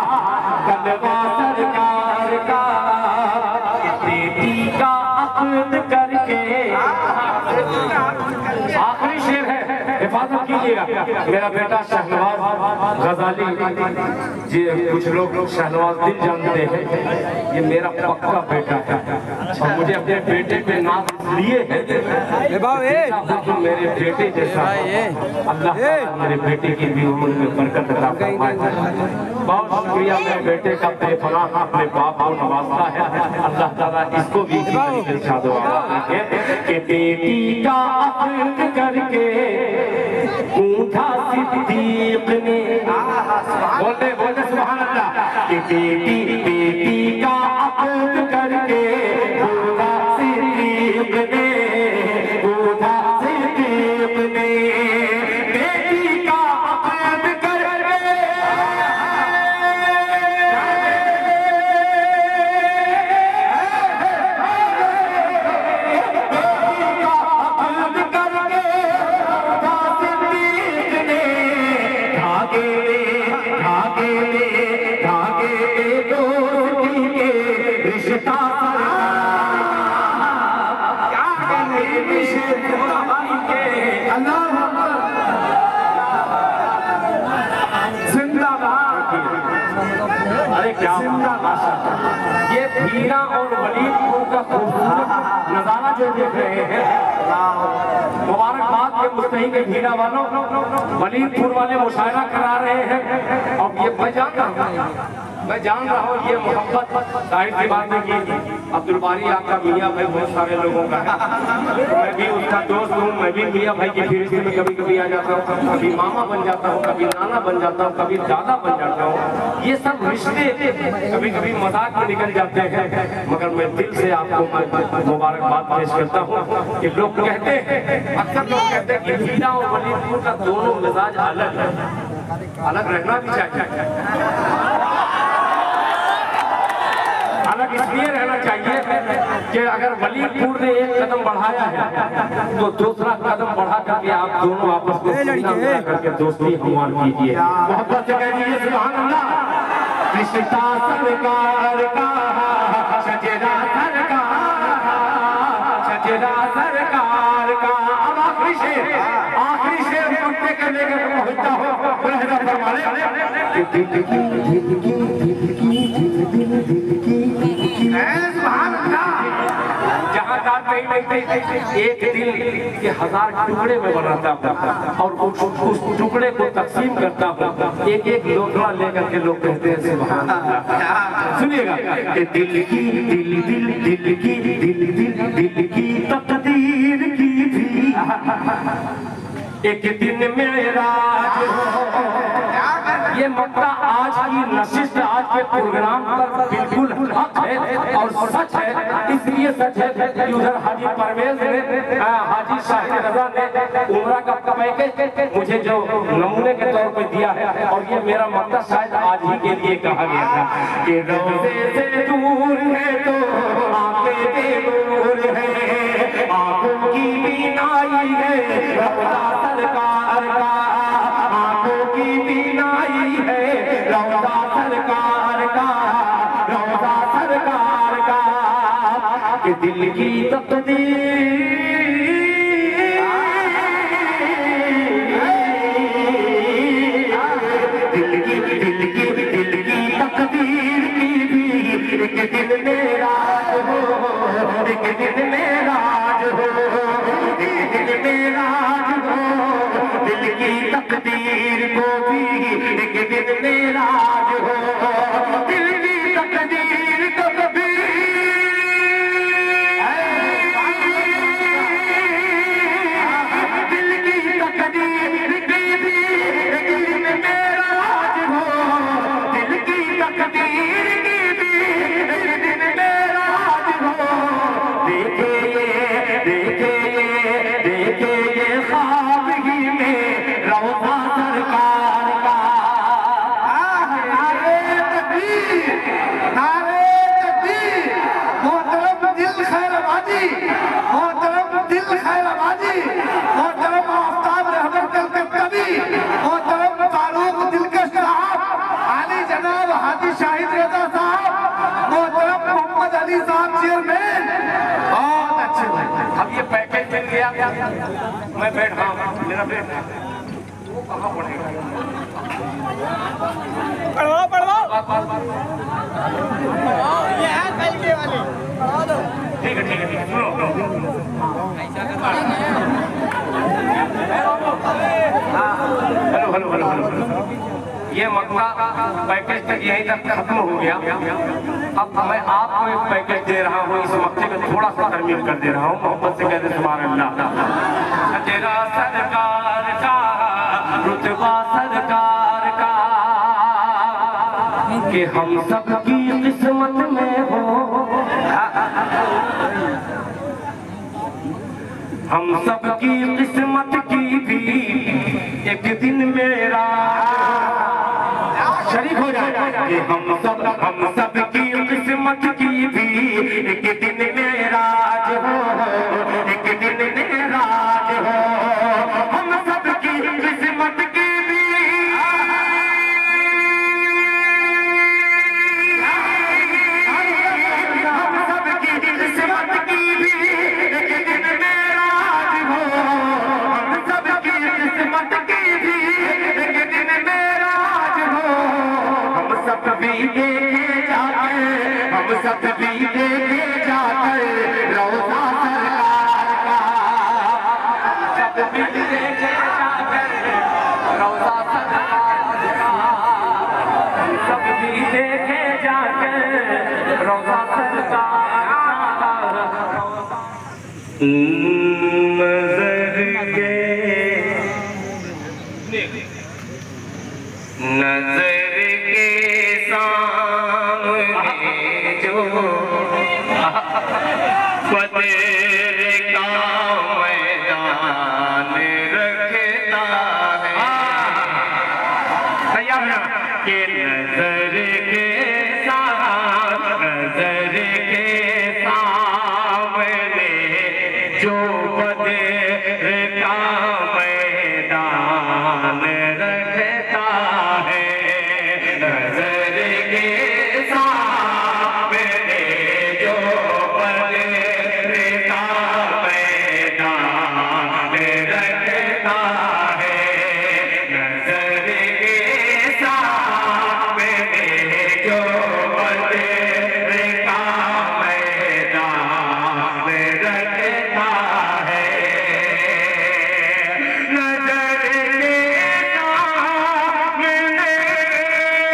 कलवा सरकार का बेटी का अक़द करके आखिरी शेर है हिफाजत कीजिएगा मेरा बेटा शहनवाज गजाली जी कुछ लोग शहनवाज दिल जानते हैं ये मेरा पक्का बेटा है और मुझे अपने बेटे पे नाम लिए है तो मेरे बेटे जैसा अल्लाह मेरे बेटे की भी उम्र में बरकत अता फरमाए बहुत शुक्रिया मेरे बेटे का बेपनाह अपने बाप को नवाजता है अल्लाह ताला इसको भी कि बेटी का अक़द करके पूछा सिद्दीक़ ने बोलते बोलते सुभान अल्लाह कि बेटी का अक़द करके पूछा सिद्दीक़ ने बेटी का अक़द करके अरे क्या ये भीना और वलीदपुर का खूबसूरत नजारा जो देख रहे हैं मुबारकबाद के मुस्तहिक भीना वालों वलीदपुर वाले मुशायरा करा रहे हैं और ये मैं जान रहा हूँ ये मोहब्बत जाहिर सी बात है कि अब्दुल बारी आपका मियाँ भाई बहुत सारे लोगों का है तो मैं भी उसका दोस्त हूँ मैं भी मियाँ भाई की फिर में कभी कभी आ जाता हूँ कभी मामा बन जाता हूँ कभी नाना बन जाता हूँ कभी दादा बन जाता हूँ ये सब रिश्ते कभी कभी मजाक में निकल जाते हैं मगर मैं दिल से आपको मुबारकबाद पेश करता हूँ कि लोग कहते हैं अक्सर लोग कहते हैं कि भीना और वलीदपुर का दोनों मिजाज अलग है अलग रहना भी चाहिए अलग इसलिए रहना चाहिए कि अगर वलीदपुर ने एक कदम बढ़ाया है तो दूसरा कदम बढ़ा करके आप दोनों आपस में करके दोस्ती हमार कीजिए मोहब्बत से कह दीजिए सुभान अल्लाह रिश्ता सरकार का सजदा सरकार का अब आखिरी शेर पढ़ते के लेकर पहुंचता हो जहाँ दाद नहीं एक दिल के 1000 टुकड़े में बनाता हूँ और उस टुकड़े को तकसीम करता हूँ एक एक लोकड़ा लेकर के लोग कहते हैं सुभान अल्लाह सुनिएगा कि दिल की तकदीर की भी एक दिन मेराज ये मक्का आज की नशिस्त आज के प्रोग्राम पर बिल्कुल हक है और सच है इसलिए सच है कि उधर हाजी परवेज ने हाजी शाहिद रजा ने उम्रा का पैकेज मुझे जो नमूने के तौर पर दिया है और ये मेरा मक्का शायद आज ही के लिए कहा गया था कि रोज़े से दूर है तो आंखें दूर है आंखों की बीनाई है रौज़ा सरकार का आंखों की बीनाई है रौज़ा सरकार का कि दिल की तकदीर को भी एक दिन मेराज हो, दिल की तकदीर को कभी दिल की तकदीर की भी एक दिन मेराज हो, दिल की तकदीर की भी एक दिन मेराज हो। देखे ये ख्वाब ही में रौज़ा सरकार का। नारे तकबीर, नारे तकबीर। मोहतरम दिल खैराबादी, मोहतरम दिल खैराबादी, मोहतरम आफ्ताब रहमत के कवि, मोहतरम फारूक दिलकश साहब, आली जनाब हाजी शाहिद रजा साहब, मोहतरम मोहम्मद अली साहब चेयरमैन, बहुत अच्छे भाई। अब ये पैकेज मिल गया, मैं बैठा हूँ, मेरा बैठ वो कहाँ पड़ेगा? पढ़वाओ ये है कल के वाले, पढ़वा दो। ठीक है सुनो। हेलो ये मक्का पैकेज तक यहीं तक खत्म हो गया। अब मैं आपको एक पैकेज दे रहा हूँ, इस मक्के में थोड़ा सा तरमीम कर दे रहा हूँ, मोहब्बत से कहते सुभान अल्लाह। तेरा सरकार का रुतबा सरकार का कि हम सबकी किस्मत में हो, हम सबकी किस्मत की भी एक दिन मेरा शरीक हो जाए कि हम सबकी किस्मत की भी एक दिन मेराज हो, एक दिन मेराज हो। हम सबकी किस्मत की भी हम सबकी किस्मत की भी एक दिन मेराज हो, हम सबकी किस्मत की भी एक दिन मेराज हो। हम सब भी देखे जाकर, हम सब भी देखे जाकर रौज़ा सरकार का, सब भी देखे जाकर रौज़ा सरकार का, सब भी देखे जाकर रौज़ा सरकार का। नजर के सामने जो बदर का मैदान रखता है, कि नजर के सामने जो बदर का मैदान रखता है, नजर के सामने जो बदर का मैदान रखता है, नजर के सामने जो बदर का मैदान रखता है, नजर के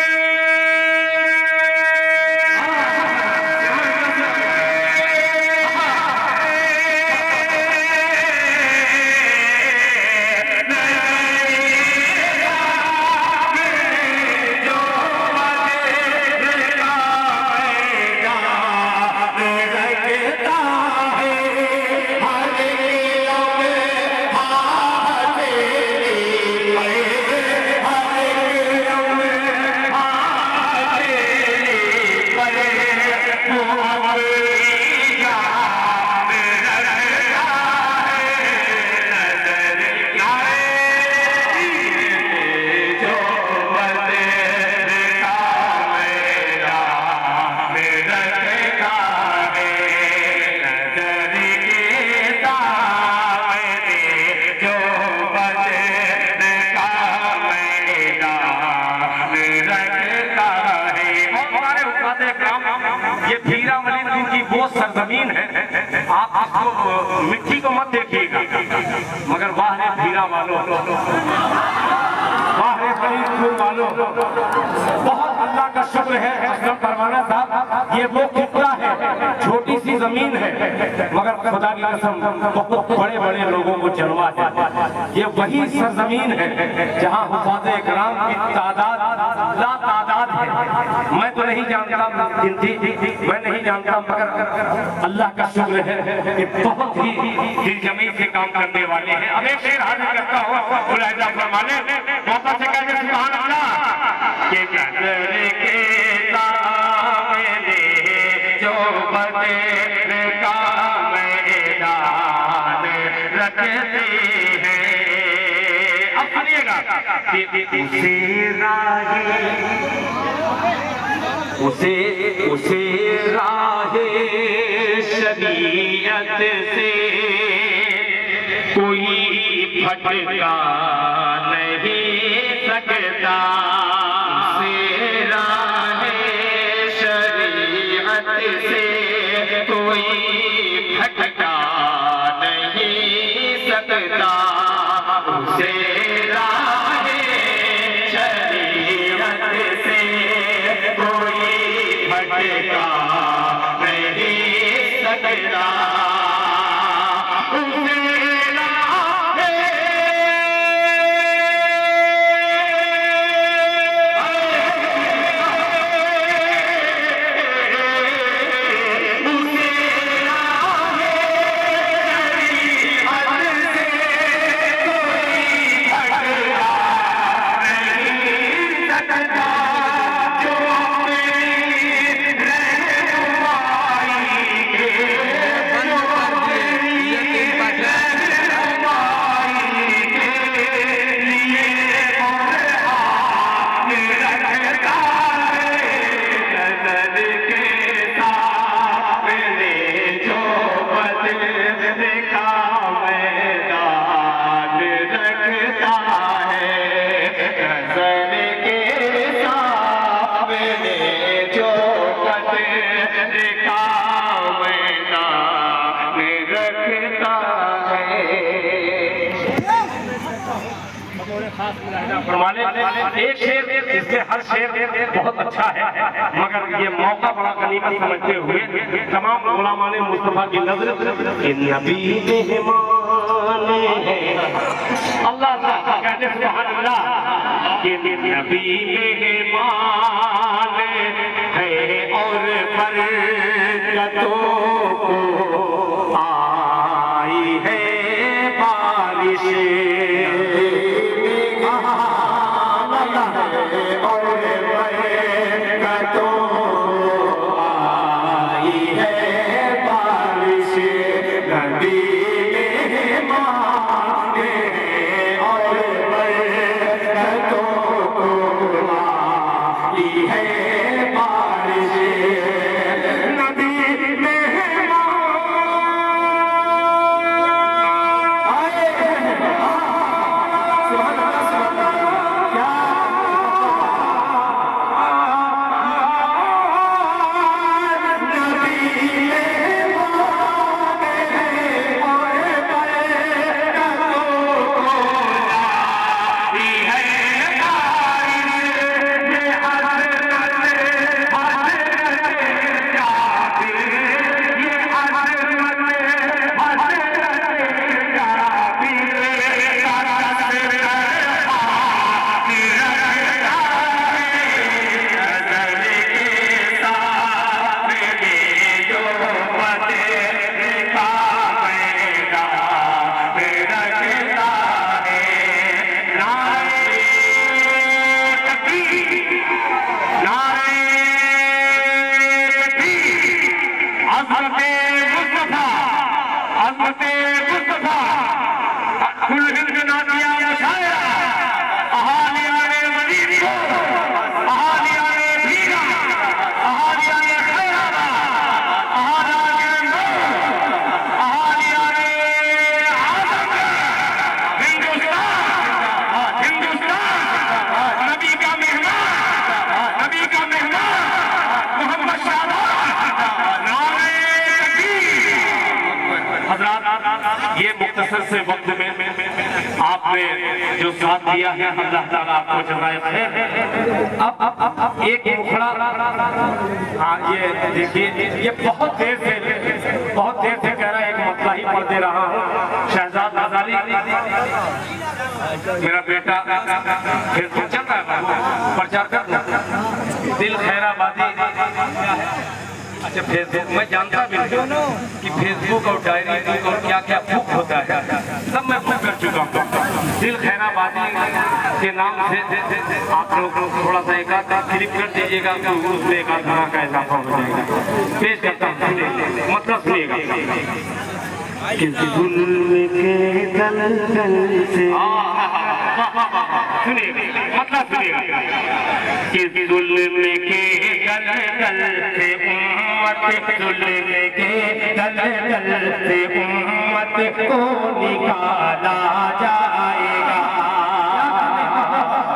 वो सरजमीन है, आप इसको मिट्टी को मत देखिएगा, मगर वाह रे भीरा वालों, वाह रे बहनों, बहुत अल्लाह का शुक्र है असलम परवाना साहब, ये वो खित्ता है, छोटी सी जमीन है मगर खुदा की कसम बहुत बड़े बड़े लोगों को जन्मा है। ये वही सरजमीन है जहाँ हुफ़ाज़े इकराम की तादाद ला तादाद है। मैं तो नहीं जानता गिनती, मैं नहीं जानता, मगर अल्लाह का शुक्र है कि बहुत ही दिल जमी से काम करने वाले हैं। अब एक शेर हाजिर करता हूँ, मुलाहिजा फरमाने मौका से कहते सुभान अल्लाह के नज़र के सामने जो बदर का मैदान रखते हैं। अब सुनिएगा उसे राहे शरीयत से कोई भटका नहीं सकता। उसे राहे शरीयत से कोई भटका नहीं सकता। उसे राहे शरीयत से कोई भटका नहीं सकता। एक शेर, इसके हर शेर बहुत अच्छा है, मगर ये मौका बड़ा गनीमत समझते हुए तमाम उलमाए मुस्तफा की नजर नबी मेहमान है। अल्लाह कहते सुभान अल्लाह कि नबी मेहमान है और बरकतों को आई है बारिश। आपने जो साथ दिया है अल्लाह ताला आपको जज़ाए खैर। अब एक मुखड़ा, हाँ ये देखिए, ये बहुत देर से कह रहा है, एक मतला ही पढ़ दे रहा हूँ। शहजाद गजाली मेरा बेटा फेसबुक चलता है, प्रचार कर दो, दिल खैराबादी। अच्छा फेसबुक मैं जानता भी नहीं कि फेसबुक और डायरी बुक और क्या क्या बुक होता है, सब मैं बुक कर चुका हूँ। दिल खैराबादी के नाम से आप लोग थोड़ा सा एक आध क्लिक कर दीजिएगा तो उसमें एक आध का इजाफा हो जाएगा। पेश करता हूँ, मतलब सुनिएगा। किसी जुल्म के दलदल से, सुनिएगा मतलब सुनिएगा। किसी जुल्म के दलदल से उम्मत, जुल्म के दलदल से उम्मत को निकाला जाएगा।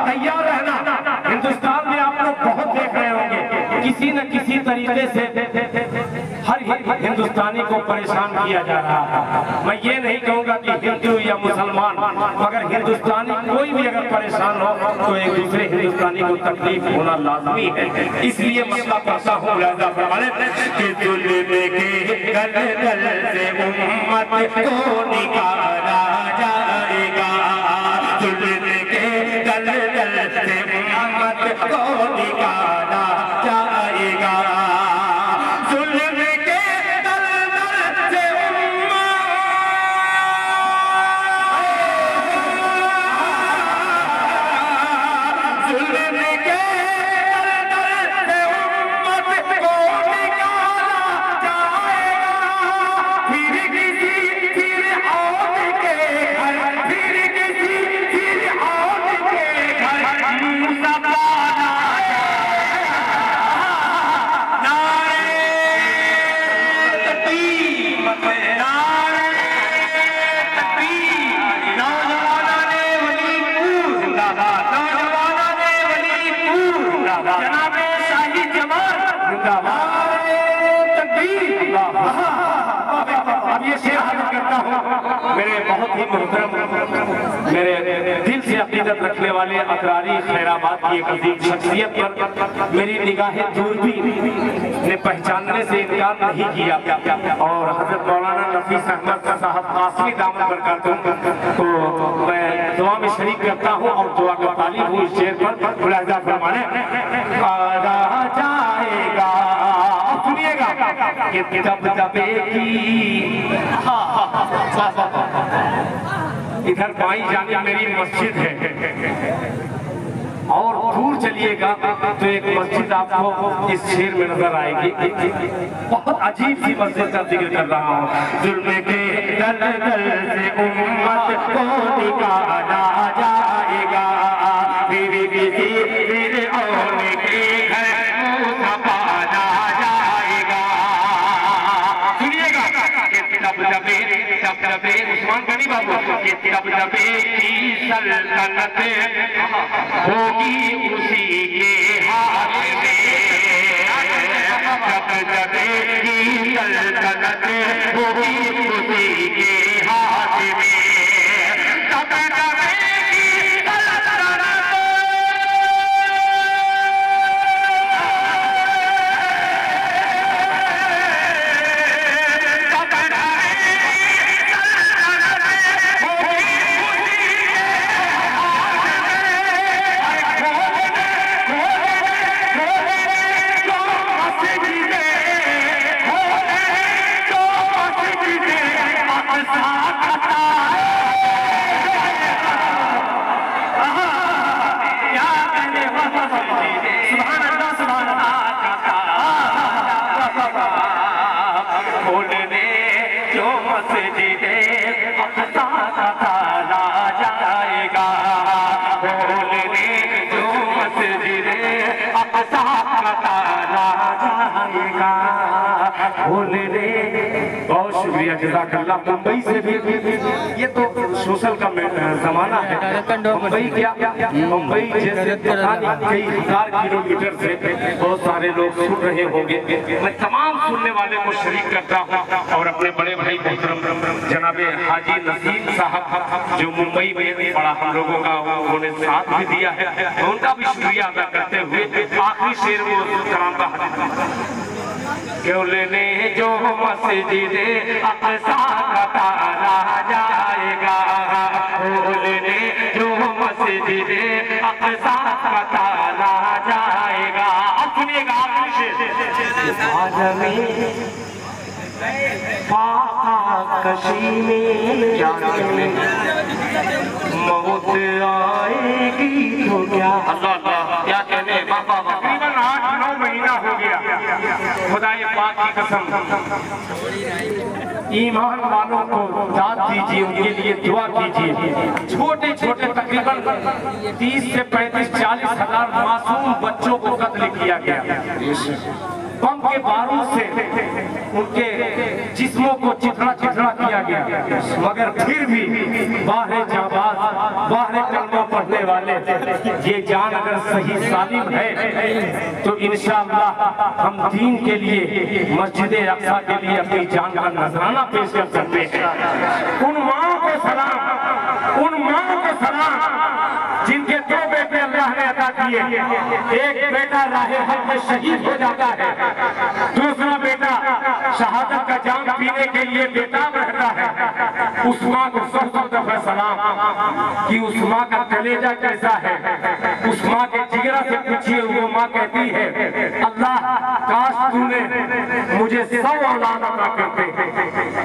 तैयार रहना। हिंदुस्तान में आप लोग बहुत देख रहे होंगे, किसी न किसी तरीके से हर हिंदुस्तानी को परेशान किया जा रहा है। मैं ये नहीं कहूँगा कि हिंदू या मुसलमान, मगर हिंदुस्तानी कोई भी अगर परेशान हो तो एक दूसरे हिंदुस्तानी को तकलीफ होना लाजमी है। इसलिए मसला पढ़ता हूँ कि जुल्म के दलदल से उम्मत को निकाला जाएगा, जुल्म के दलदल से उम्मत को निकाला जाएगा। अब ये शेर हाजिर करता हूँ मेरे बहुत ही मोहतरम, मेरे दिल से अकीदत रखने वाले अकरारी खैराबाद की एक अजीम शख्सियत पर मेरी निगाहें दूरबीन ने पहचानने से इनकार नहीं किया। और हजरत मौलाना नफीस अहमद साहब कासमी दामन बरकातहू तो मैं दुआ में शरीक करता हूँ और दुआ का तालीब हूँ इस शेर पर। मुलाहिजा फरमाने आ जाएगा, सुनिएगा कि दबदबे की इधर बाई जाने मेरी मस्जिद है और दूर चलिएगा तो एक मस्जिद आपको इस शेर में नजर आएगी। बहुत अजीब सी मस्जिद का जिक्र कर रहा हूँ। जुल्म के दलदल से उम्मत को निकाला जाएगा, फिर किसी फिर और के घर मुँह छुपाना जाएगा। सुनिएगा दबदबे उस्मान गनी बाबू के दबदबे की सल्तनत होगी उसी के हाथ में, दबदबे की सल्तनत होगी उसी के हाथ में, दबदबे की सल्तनत खोलने दे। बहुत शुक्रिया, जज़ाकल्लाह। मुंबई से भी, ये तो सोशल का जमाना है, मुंबई क्या, मुंबई जैसे पता नहीं कई हजार किलोमीटर से बहुत सारे लोग सुन रहे होंगे। मैं तमाम सुनने वाले को शरीक करता हूँ और अपने बड़े भाई मोहतरम जनाबे हाजी नसीम साहब जो मुंबई में बड़ा हम लोगों का उन्होंने साथ भी दिया है, उनका भी शुक्रिया अदा करते हुए आखिरी शेर वो कलाम का क्यों लेने जो मस्जिद अक़सा का ताला जाएगा, लेने जो मस्जिद अक़सा का ताला जाएगा। अब सुनिएगा आखिरी शेर, कशी में जाने मौत आएगी तो क्या। अल्लाह अल्लाह, क्या कहने बाबा। तकरीबन 8-9 महीना हो गया, खुदाए पाक की कसम। ईमान वालों को दाद दीजिए, उनके लिए दुआ कीजिए। छोटे छोटे तकरीबन 30 से 35-40 हजार मासूम बच्चों को कत्ल किया गया। बम के बारूद से उनके जिस्मों को चिथड़ा चिथड़ा किया गया, मगर फिर भी बाहर जाबाज, बाहर कलमा पढ़ने वाले, ये जान अगर सही सालिम है तो इंशाअल्लाह हम दीन के लिए, मस्जिद अक़सा के लिए अपनी जान का नजराना पेश कर सकते हैं। उन माओ को सलाम, उन माओ को सलाम जिनके 2 बेटे अल्लाह ने अता किए। एक बेटा राहे हक में शहीद हो जाता है, दूसरा बेटा शहादत का जाम पीने के लिए बेताब रहता है। उस माँ को 100 दफा सलाम कि उस माँ का कलेजा कैसा है। उस माँ के जिगरा से पूछिए, वो माँ कहती है अल्लाह काश तूने मुझे 100 औलाद अता करते,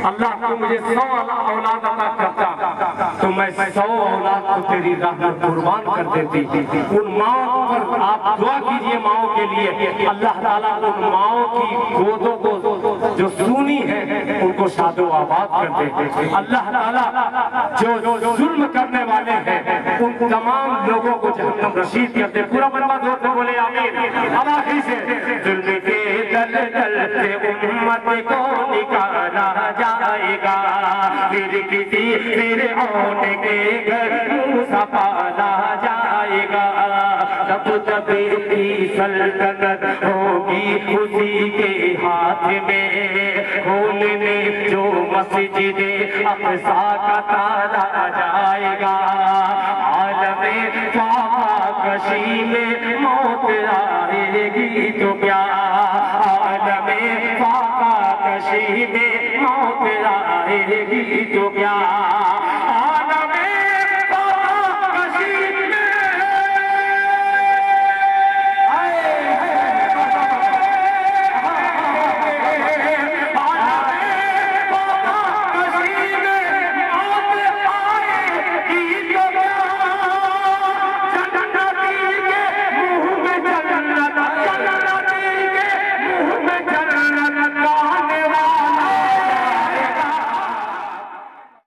अल्लाह तू मुझे 100 औलाद अता करता तो मैं 100 औलाद को तेरी राह में कुर्बान कर देती। उन माओ पर आप दुआ कीजिए, माओ के लिए अल्लाह ताला उन माओ की गोदों को जो सुनी है उनको शादो आबाद कर दे। अल्लाह ताला जो जुल्म करने वाले हैं उन तमाम लोगों को जहन्नम रशीद कर दे। पूरा मनवा जोर से बोले आमीन। अब आखिरी से जुल्म के दलदल से उम्मत को निकाला जाएगा, फिर किसी फिरऔन के घर मूसा पाला जाएगा। तब तक की सल्तनत होगी उसी के हाथ में, खोलने जो मस्जिद अक़सा का ताला जाएगा। आलमे कशी में मौत आएगी तो क्या, आलमे कशी में मौत आएगी तो क्या।